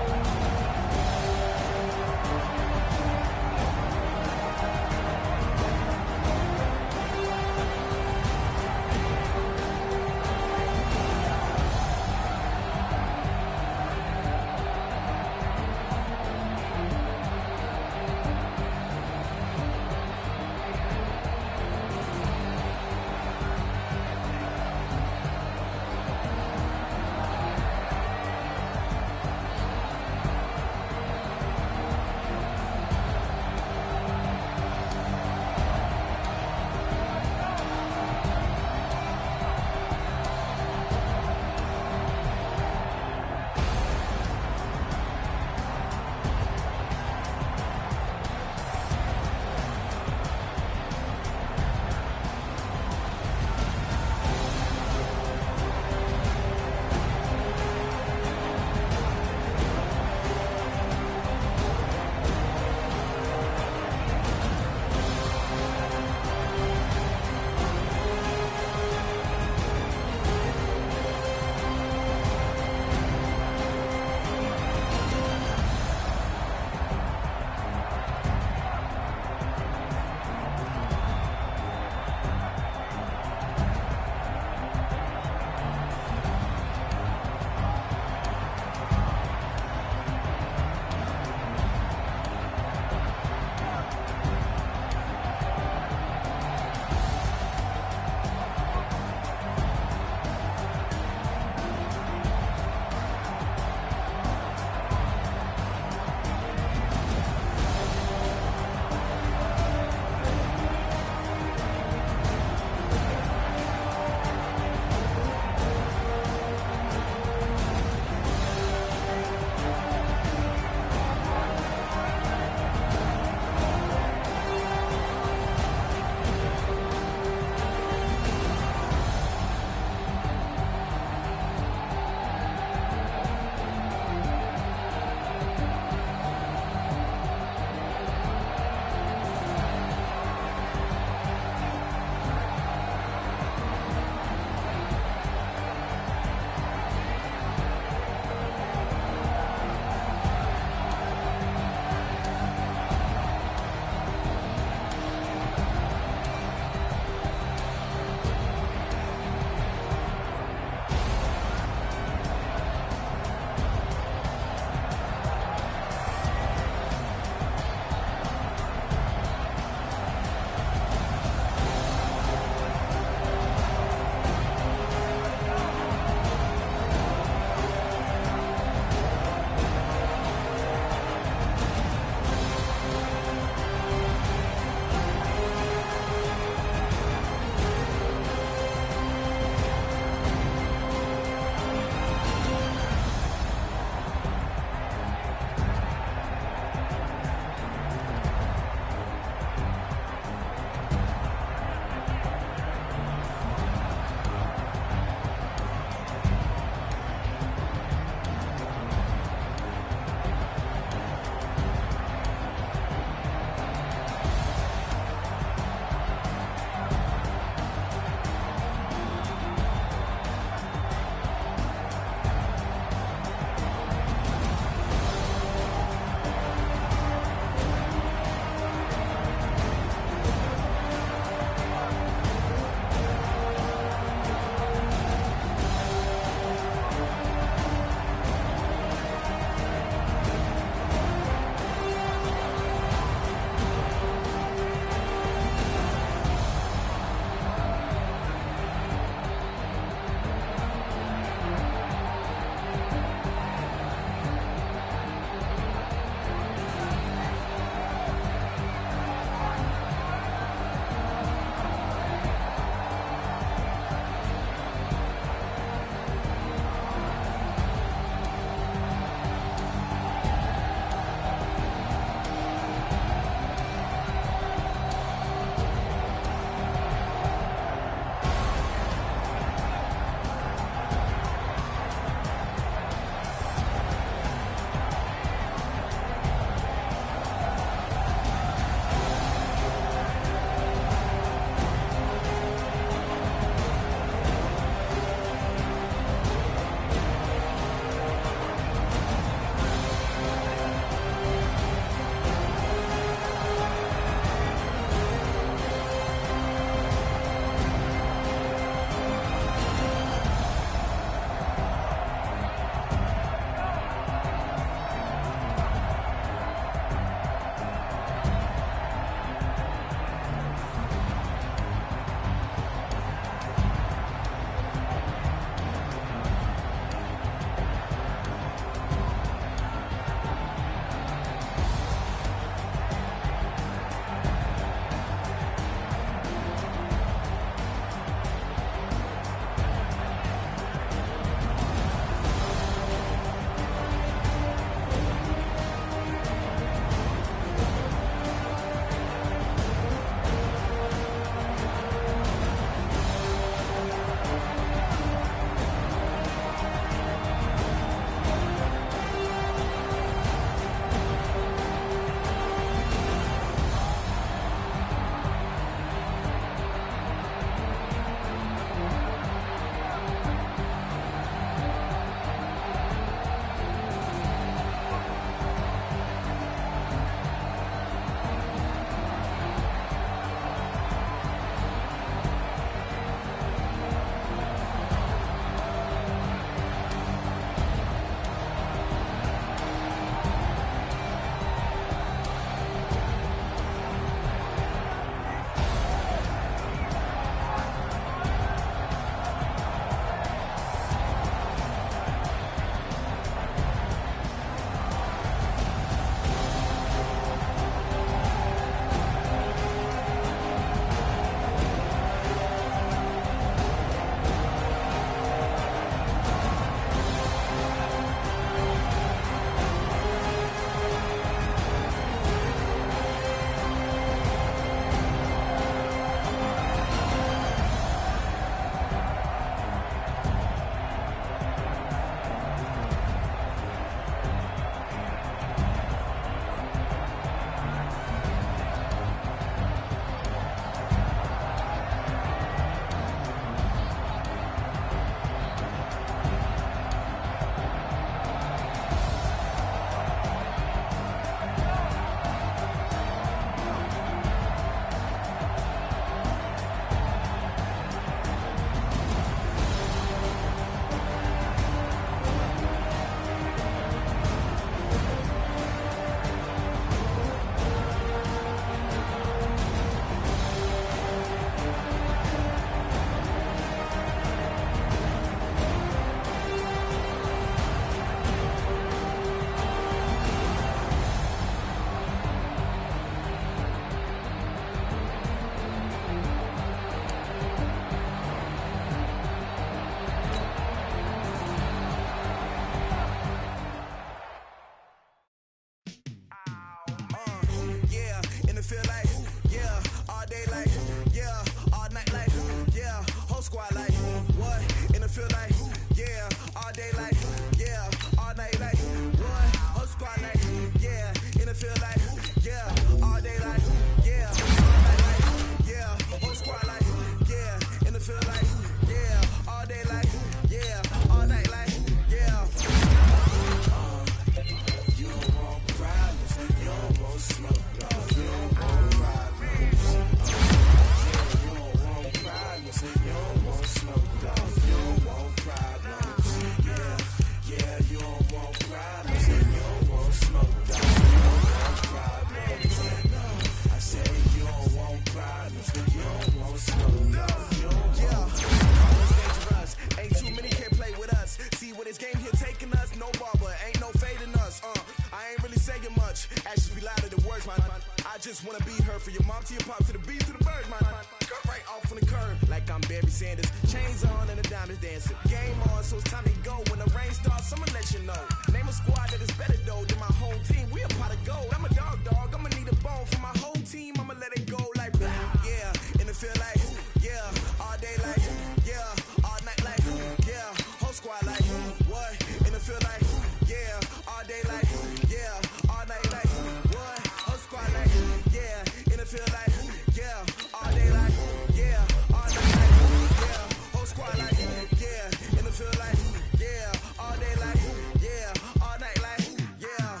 just wanna be her. For your mom to your pop to the beat to the bird, man. Cut right off on the curb like I'm Barry Sanders. Chains on and the diamonds dancing. Game on, so it's time to go. When the rain starts, I'ma let you know. Name a squad that is better though than my home team. We a pot of gold. I'm a dog. I'ma need a bone for my whole team. I'ma let it go like blah. Yeah, and it feel like yeah, all day like yeah, all night like yeah, whole squad like what? And it feel like yeah, all day like yeah, all night like what? Whole squad like yeah, and it feel like yeah, all day like yeah, all night like yeah, whole squad like yeah, and it feel like yeah, all day like yeah, all night like yeah.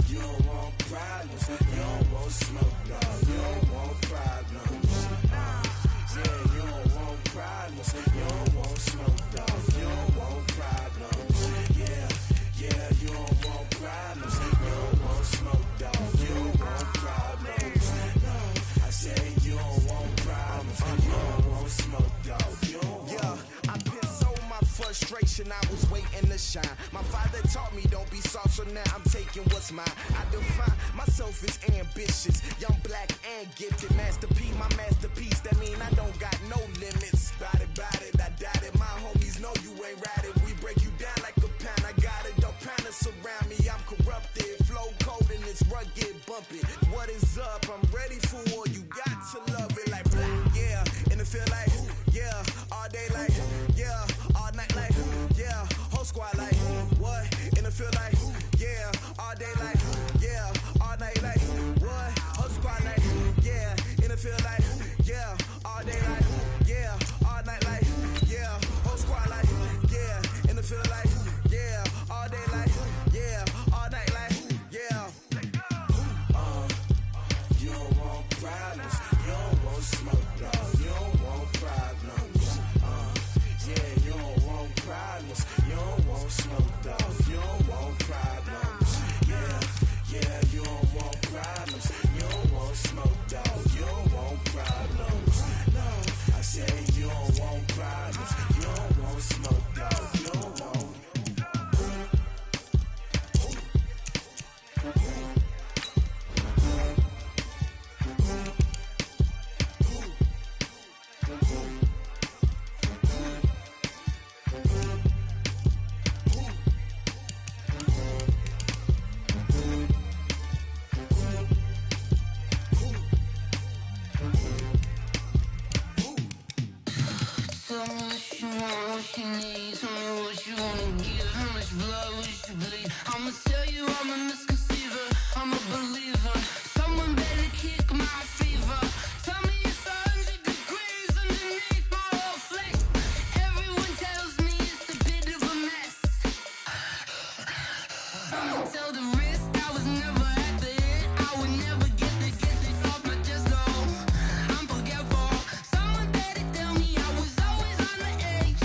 You don't want problems, you don't want smoke, dog. You don't want problems. Yeah, you don't want problems, you don't want smoke, dog. You don't want problems. Yeah, you don't want problems, you don't want smoke, dog. You don't want problems. No, I say you don't want problems, you don't want smoke, dog. You don't want. I pissed so my frustration, I was waiting to shine. My father taught me don't be soft, so now I'm taking what's mine. I define myself as ambitious, young, black, and gifted. Master P, my masterpiece. That mean I don't got no limits. Bout it, I doubt it. My homies know you ain't ratted. We break you down like a pound. I got it, don't pound to surround me. I'm corrupted, flow cold and it's rugged, bumping. What is up? I'm ready for war. You got to love it like blah, yeah, and it feel like yeah, all day like yeah, all night like yeah, whole squad like what? And it feel like yeah, all day like yeah, all night like what? Whole squad like yeah, and it feel like yeah, all day like yeah, all night like yeah, whole squad like yeah, and it feel like yeah, all day like yeah, all night like yeah. You don't want problems, you don't want smoke, dog. You don't want problems. Yeah, you don't want problems, you don't want smoke, dog. You don't want problems. Yeah, you don't want problems, you don't want smoke, dog. You don't want problems. No, I say you don't want problems, you don't want smoke, dog. You don't want. Tell me what you want, what you need. Tell me what you wanna give. How much blood would you bleed? I'ma tell you I'm a misconceiver, I'm a believer. Someone better kick my fever. Tell me it's 100 degrees underneath my whole flesh. Everyone tells me it's a bit of a mess. Someone tell the risk I was never at the end. I would never get it off my chest, though. I'm forgetful. Someone better tell me I was always on the edge.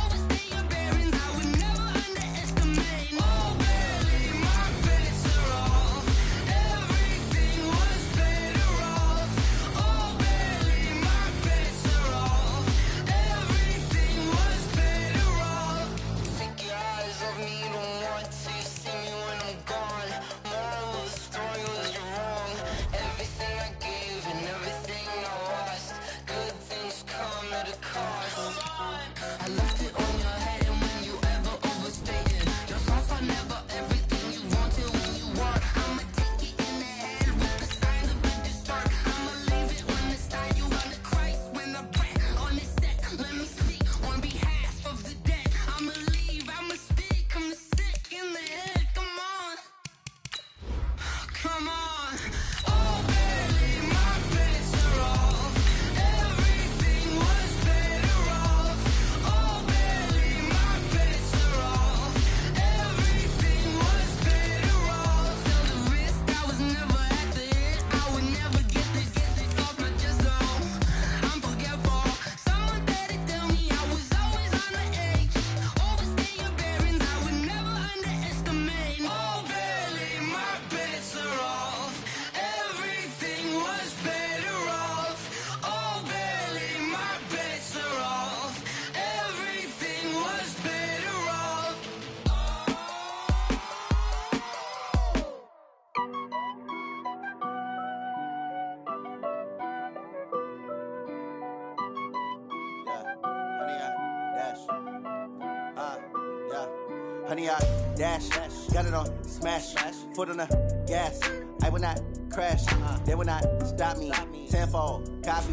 Overstay your bearings, I would never Honey, I dash, got it on smash, foot on the gas. I will not crash, they will not stop me. Tenfold, copy,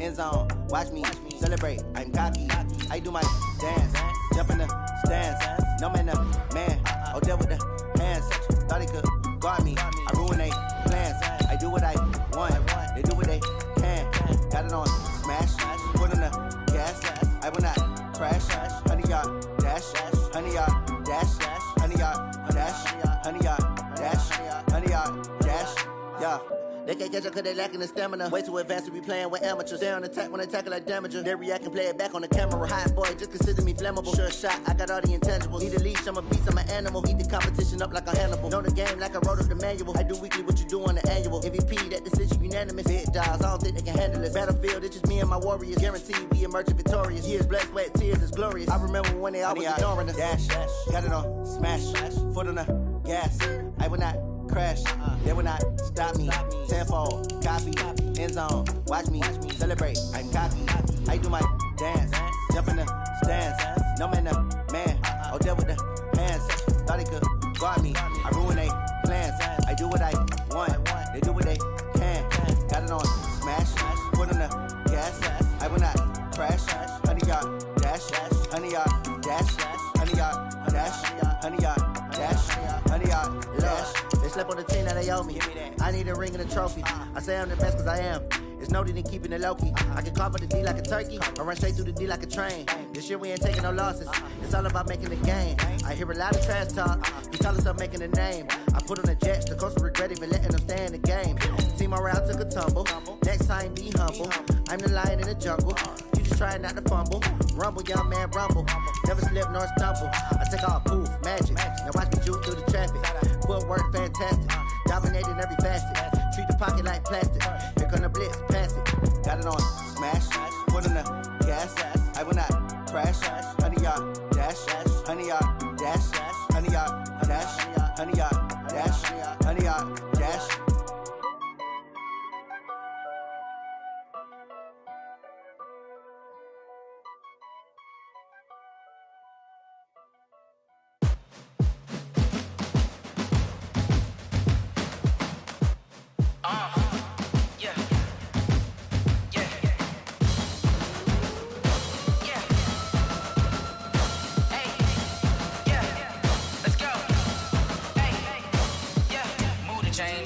end zone, watch me celebrate. I'm cocky, I do my dance, jump in the stands. No man, man, oh, there with the hands. Thought he could guard me, I ruin they plans. I do what I want, they do what they can. Got it on smash, foot on the gas. I will not crash, honey, y'all dash, honey, y'all dash, honey, y'all dash, honey, y'all dash, honey, y'all dash, yeah. They can't catch up cause they lacking the stamina. Way too advanced to be playing with amateurs. Stay on attack when they tackle like damager. They react and play it back on the camera. Hot boy, just consider me flammable. Sure shot, I got all the intangibles. Need a leash, I'm a beast, I'm an animal. Eat the competition up like a Hannibal. Know the game like I wrote up the manual. I do weekly what you do on the annual. MVP, that decision unanimous. Big dogs, I don't think they can handle this. Battlefield, it's just me and my warriors. Guaranteed we emerge victorious. Years, blood, sweat, tears, it's glorious. I remember when they always ignoring us. Dash, got it on smash, foot on the gas. I will not crash, they will not stop me. Tenfold, copy, end zone, watch me celebrate. I'm cocky, I do my dance, jump in the stands. No man, man, oh, there with the hands. Thought he could guard me, I ruin they plans. I do what I want, they do what they can. Got it on smash, foot on the gas. I will not crash, honey, y'all dash, honey, y'all dash, honey, y'all dash, honey, y'all dash, honey, y'all dash. They slept on the team that they owe me. I need a ring and a trophy. I say I'm the best cause I am. It's no need in keeping it low-key. I can carve up the D like a turkey, or run straight through the D like a train. This year we ain't taking no losses. It's all about making the game. I hear a lot of trash talk. You tell us I'm making a name. I put on the Jets, the coach will regret even letting them stay in the game. Team morale took a tumble. Next time be humble. I'm the lion in the jungle. You just try not to fumble. Rumble, young man, rumble. Never slip nor stumble. I take off, poof, magic. Now watch me juke through the traffic. Footwork fantastic. Dominating every facet. Treat the pocket like plastic. Here come the blitz, pass it. Got it on smash, foot on the gas. I will not crash. Honey, y'all dash, honey, y'all dash, honey, y'all dash, honey, y'all dash, honey, y'all dash.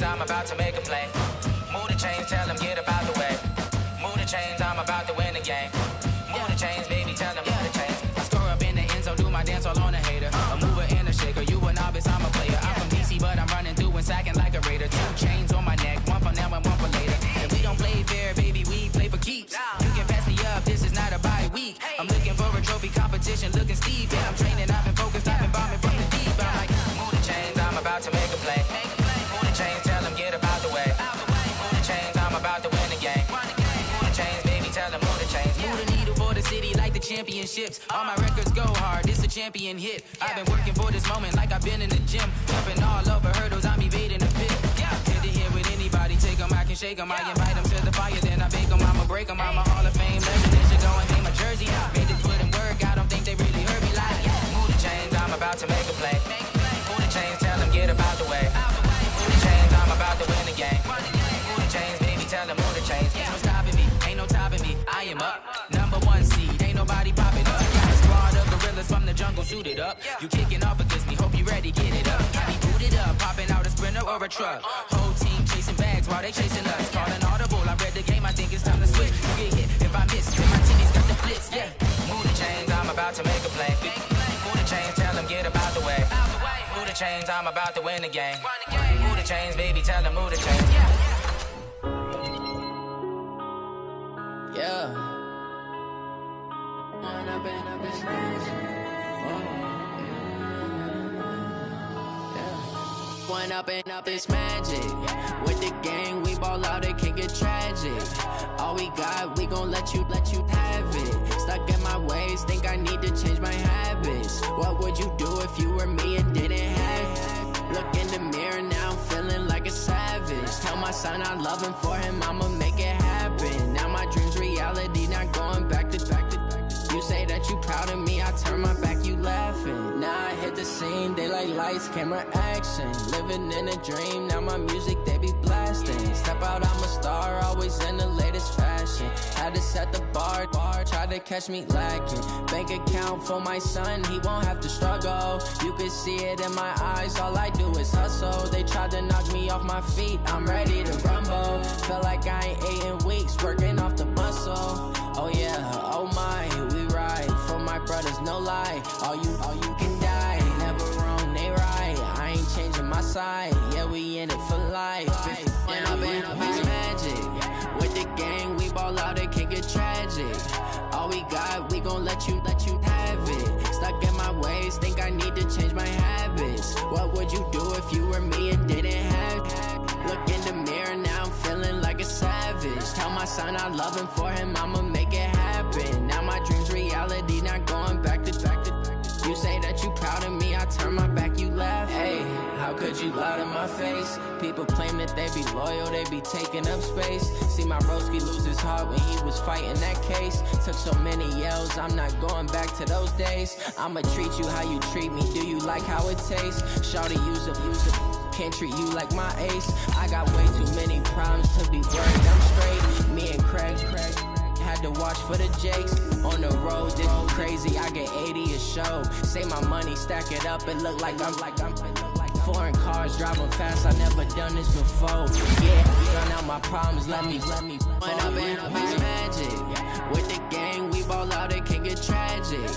I'm about to make a play. Move the chains, tell them get up out the way. Move the chains, I'm about to win the game. Move the chains, baby, tell them move the chains. I score up in the end zone, do my dance all on a hater. A mover and a shaker, you a novice, I'm a player. I'm from DC, but I'm running through and sacking like a raider. 2 chains on my neck, one for now and one for later. And we don't play fair, baby, we play for keeps. You can pass me up, this is not a bye week. I'm looking for a trophy competition, looking steep. And I'm training, I've been focused, I've been bombing from the deep. I'm like, move the chains, I'm about to make a play. Move the chains, tell them get up out the way. Move the chains, I'm about to win the game. Move the chains, baby, tell them move the chains. Move the needle for the city like the championships. All my records go hard, this a champion hit. I've been working for this moment like I've been in the gym. Jumping all over hurdles, I'm evading the pit. Hit it here with anybody, take them, I can shake them. I invite them to the fire, then I bake them, I'ma break them. I'm a Hall of Fame legend, they should go and hang my jersey. Made them put in work, I don't think they really heard me like. Move the chains, I'm about to make a play. Move the chains, tell them get up out the way. Move the chains, I'm about to win the game. Move the chains, baby, tell them move the chains. Ain't no stopping me, ain't no topping me. I am up, #1 seed, ain't nobody popping up. Got a squad of gorillas from the jungle suited up. You kicking off against me, hope you ready, get it up. I be booted up, popping out a Sprinter or a truck. Whole team chasing bags while they chasing us. Calling audible, I read the game, I think it's time to switch. You get hit if I miss, my teammates got the blitz, yeah. Move the chains, I'm about to make a play. Move the chains, tell them get up out the way. Move the chains, I'm about to win the game. Move the chains, baby, tell them move the chains. Yeah. One up and up, it's magic. With the gang, we ball out, it can get tragic. All we got, we gon' let you have it. Stuck in my ways, think I need to change my habits. What would you do if you were me and didn't have it? Look in the mirror now, I'm feeling like a savage. Tell my son I love him, for him I'ma make it happen. Now my dream's reality, not going back to. You say that proud of me, I turn my back, you laughing. Now I hit the scene, they like lights, camera, action. Living in a dream, now my music, they be blasting. Step out, I'm a star, always in the latest fashion. Had to set the bar, try to catch me lacking. Bank account for my son, he won't have to struggle. You can see it in my eyes, all I do is hustle. They tried to knock me off my feet, I'm ready to rumble. Feel like I ain't ate in weeks, working off the muscle. Oh yeah, oh my, we ride for my brothers, no lie. All you can die, never wrong, they right. I ain't changing my side, yeah, we in it for life. When I've been magic, with the gang, we ball out, it can get tragic. All we got, we gon' let you have it. Stuck in my ways, think I need to change my habits. What would you do if you were me and didn't have it? Look in the mirror, now I'm feeling like a savage. Tell my son I love him, for him I'ma make it happen. Now my dream's reality, not going back to. You say that you proud of me, I turn my back, you laugh. Hey, how could you lie to my face? People claim that they be loyal, they be taking up space. See my broski lose his heart when he was fighting that case. Took so many yells, I'm not going back to those days. I'ma treat you how you treat me, do you like how it tastes? Shawty, use it, can't treat you like my ace. I got way too many problems to be worried, I'm straight. Me and Craig had to watch for the Jakes. On the road, this crazy, I get 80 a show. Say my money, stack it up, it look like I'm foreign cars, driving fast, I never done this before. Yeah, run out my problems, let me. When I've been magic, with the gang, we ball out, it can get tragic.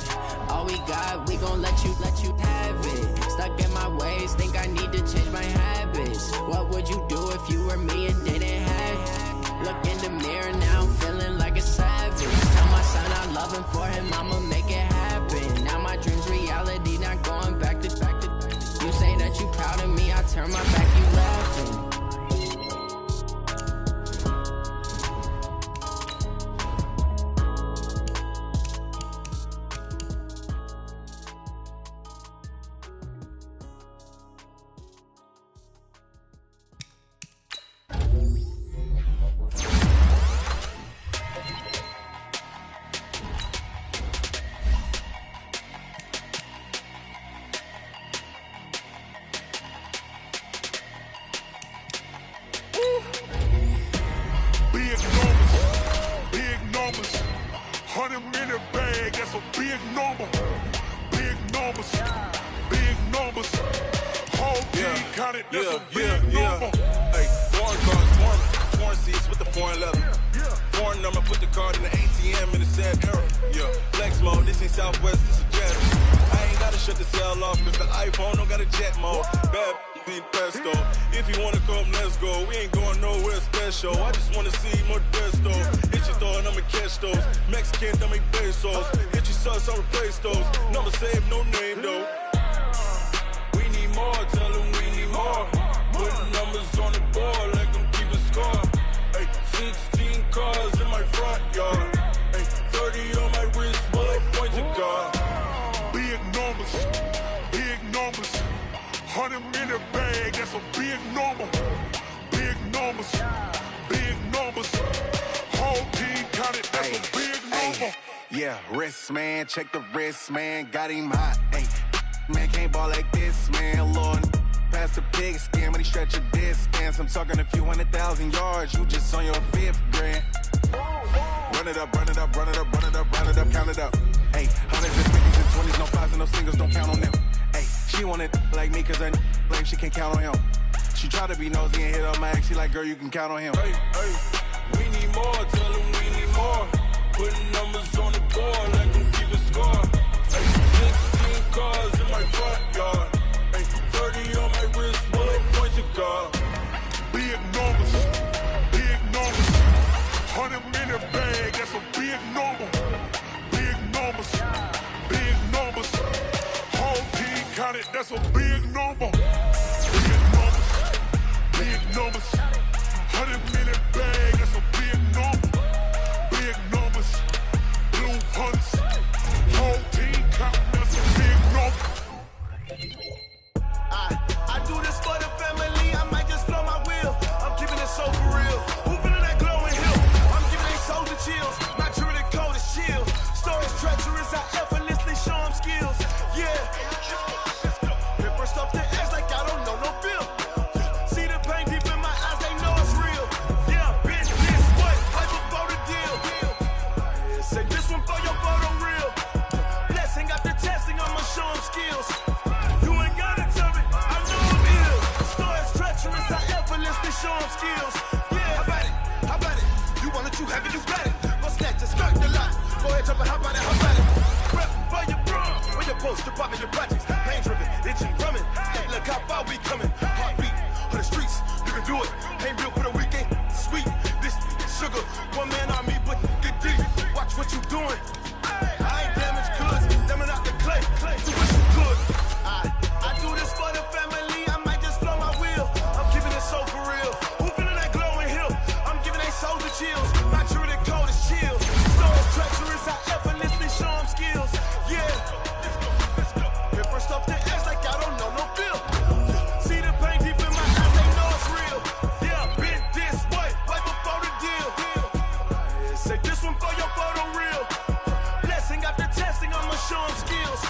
All we got, we gon' let you have it. Stuck in my ways, think I need to change my habits. What would you do if you were me and didn't have it? Look in the mirror, now I'm feeling like a savage. Tell my son I love him, for him I'ma make it happen. Now my dream's reality, not going back to. You say that you proud of me, I turn my back, you laughing. Check the wrist, man, got him hot, ayy. Man, can't ball like this, man, Lord. Past the pig skin, when he stretch a distance. I'm talking a few 100,000 yards, you just on your 5th grand. Run it up, run it up, run it up, run it up, run it up, count it up. Ayy, 100s and 50s and 20s, no 5s and no singles, don't count on them. Ayy, she want it like me, cause her like she can't count on him. She try to be nosy and hit up my ex, she like, girl, you can count on him. Hey, we need more, tell them we need more. Putting numbers on the board like I'm keeping score. 16 cars in my front yard. 30 on my wrist, bullet pointed car. Big numbers, 100 minute bag, that's a big number. Big numbers, whole team counted, that's a big number. Big numbers, 100 minute bag, that's a big number. Big numbers, blue hunts, whole team count, that's a big number. I do this for the family, I might just blow my wheel. I'm keeping it so for real. Who feeling that glowing hill? I'm giving they soldier chills. My true the cold is chill. Stories treacherous, I ever that you have it, you got it. Go snatch it, skirt the lot. Go ahead, jump and hop out and hop at it. Rep for your bra. When you post, you're popping your projects. Pain driven, itching, drumming. Hey, look how far we coming. Heartbeat on the streets, you can do it. Ain't built for the weekend. Sweet, this sugar. One man on me, but get deep. Watch what you doing. I ain't damaged goods, damn out the clay. Do what you could. I do this for the family. I might just blow my wheel. I'm keeping it so for real. Who feeling that glowing hill? I'm giving they souls the chills. My true the cold is chill. Stones treacherous, I effortlessly show them skills. Yeah. Hit first off the edge like I don't know no feel. See the pain deep in my eyes, they know it's real. Yeah, been this way, right before the deal. Say this one for your photo reel. Blessing after testing, I'ma show them skills.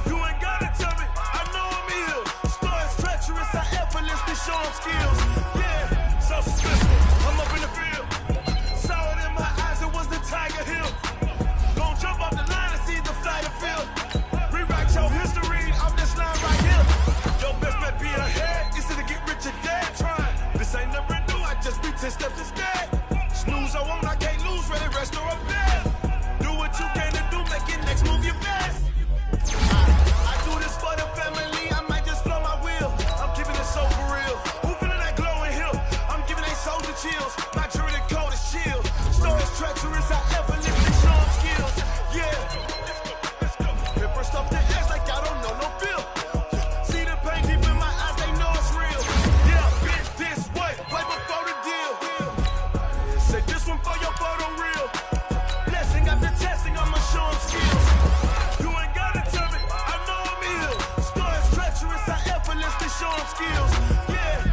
You ain't gotta tell me, I know I'm ill. Stories treacherous, I effortlessly show them skills. Yeah, so suspicious, I'm up in the field. Saw it in my eyes, it was the Tiger Hill. Gon' jump off the line and see the fly the field. Rewrite your history off this line right here. Your best bet be ahead, instead of get rich or dead. Trying, this ain't never new, I just be 10 steps instead. Snooze I won't, I can't lose, ready, rest or up there. Do what you can to do, make your next move your best. I do this for the family, I might just blow my wheel. I'm keeping it so for real. Who feeling that glowing hill? I'm giving they souls the chills. My jury the code is chill. Stories treacherous, I effortlessly show them skills. Yeah. Hit first off the edge like I don't know no feel. See the pain deep in my eyes, they know it's real. Yeah, been this way, right before the deal. Say this one for your photo reel. Blessing after testing, I'ma show them skills. You ain't gotta tell me, I know I'm ill. Stories treacherous, I effortlessly show them skills. Yeah.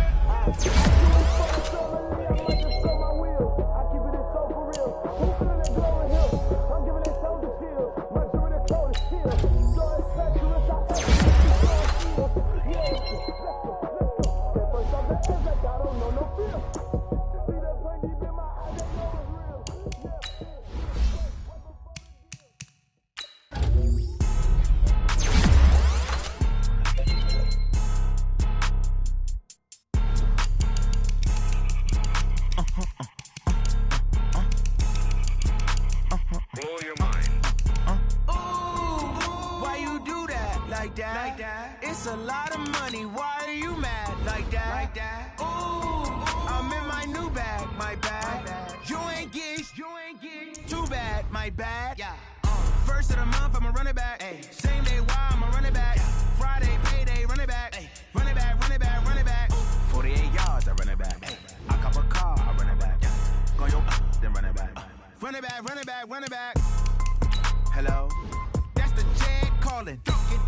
Blow your mind. Why you do that like that? It's a lot of money. Why are you mad like that? Ooh, I'm in my new bag, my bag. You ain't get too bad, my bad. Yeah. First of the month, I'ma run it back. Ay. Same day, why I'ma run it back. Friday, payday, run it back. Ay. Run it back, run it back, run it back. 48 yards, I run it back. Ay. I cop a car, I run it back. Go yo, then run it back. Run it back, run it back, run it back. Hello? That's the Jag calling.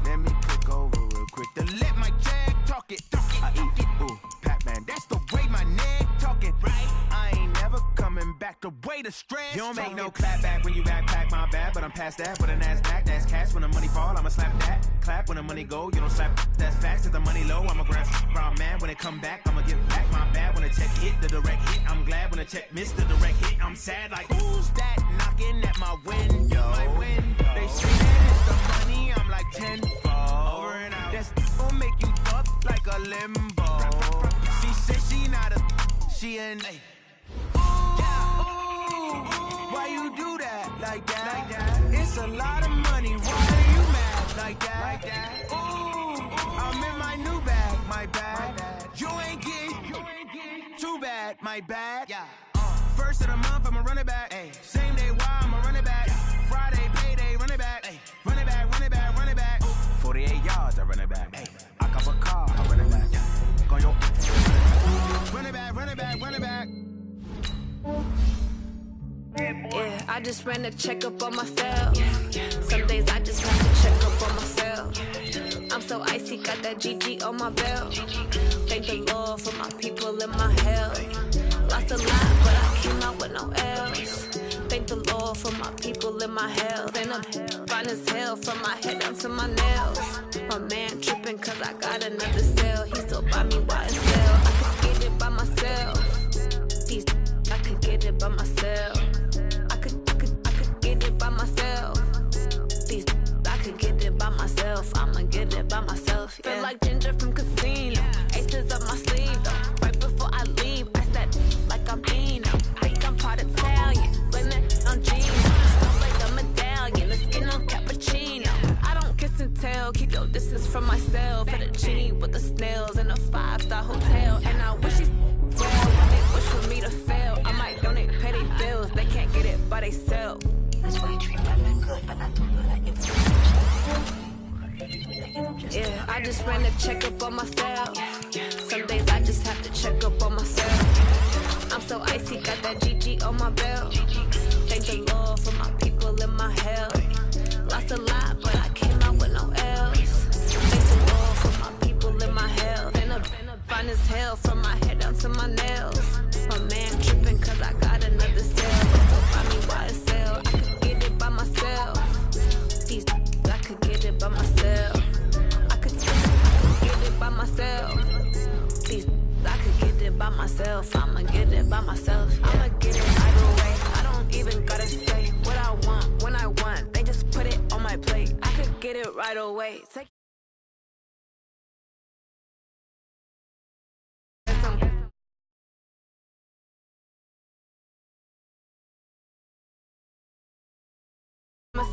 Let me click over real quick to let my Jag talk it. I eat it, ooh, Pac-Man. That's the way my neck talking. Right? I ain't never coming back the way the stress. You don't make no clap back when you backpack my bad, but I'm past that. But a NASDAQ, that's cash. When the money fall, I'ma slap that. Clap when the money go, you don't slap. That's facts. If the money low, I'ma grab brown man. When it come back, I'ma give back my bad. When the check hit, the direct hit. I'm glad when the check missed the direct hit. I'm sad like, who's that knocking at my window? They say that it's the money, I'm like 10-fold. Over and out. That's gon' make you up like a limbo. She said she not a, she an A. Why you do that like that? It's a lot of money, why are you mad like that? Ooh, I'm in my new bag, my bag. You ain't get too bad, my bad. Yeah. First of the month, I'ma run it back. Ay. Same day, why I'ma run it back. Friday, payday, run it back. Ay. Run it back, run it back, run it back. 48 yards, I run it back. Ay. I cop a car, I run it back. Go yo. Run it back, run it back, run it back. Yeah, I just ran a checkup on myself. Some days I just have to check up on myself. I'm so icy, got that GG on my belt. Thank the Lord for my people and my health. Lost a lot, but I came out with no L's. Thank the Lord for my people and my health. And I'm fine as hell from my head down to my nails. My man tripping cause I got another cell. He still buy me YSL. I could get it by myself. These I could get it by myself. I could get it by myself. These I could get it by myself. I'ma get it by myself. Yeah. Feel like Ginger from Casino. Aces up my sleeve though. Right before I leave, I said like I'm Eno. Think I'm part Italian. Yeah, I just ran a checkup on myself. Some days I just have to check up on myself. I'm so icy, got that GG on my belt. Thank the Lord for my people in my health. Lost a lot, but I came out with no L's. Thank the Lord for my people in my health. Been fine as hell from my head down to my nails. My man tripping cause I got another sale. So find me YSL, I could get it by myself. These I could get it by myself. I could get it by myself. These I could get it by myself. I'ma get it by myself. I'ma get it right away. I don't even gotta say what I want when I want. They just put it on my plate. I could get it right away. Take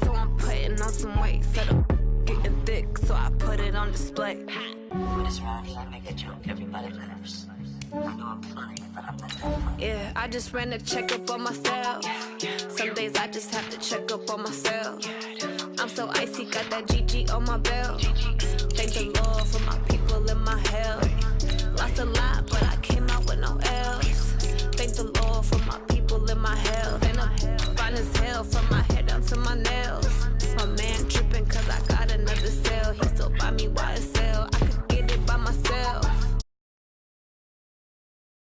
so I'm putting on some weight. Set up getting thick, so I put it on display. With this round, I make a joke everybody loves. I know I'm funny, but I'm not that funny. Yeah, I just ran a checkup on myself. Some days I just have to check up on myself. I'm so icy, got that GG on my belt. Thank the Lord for my people in my health. Lost a lot, but I came out with no L.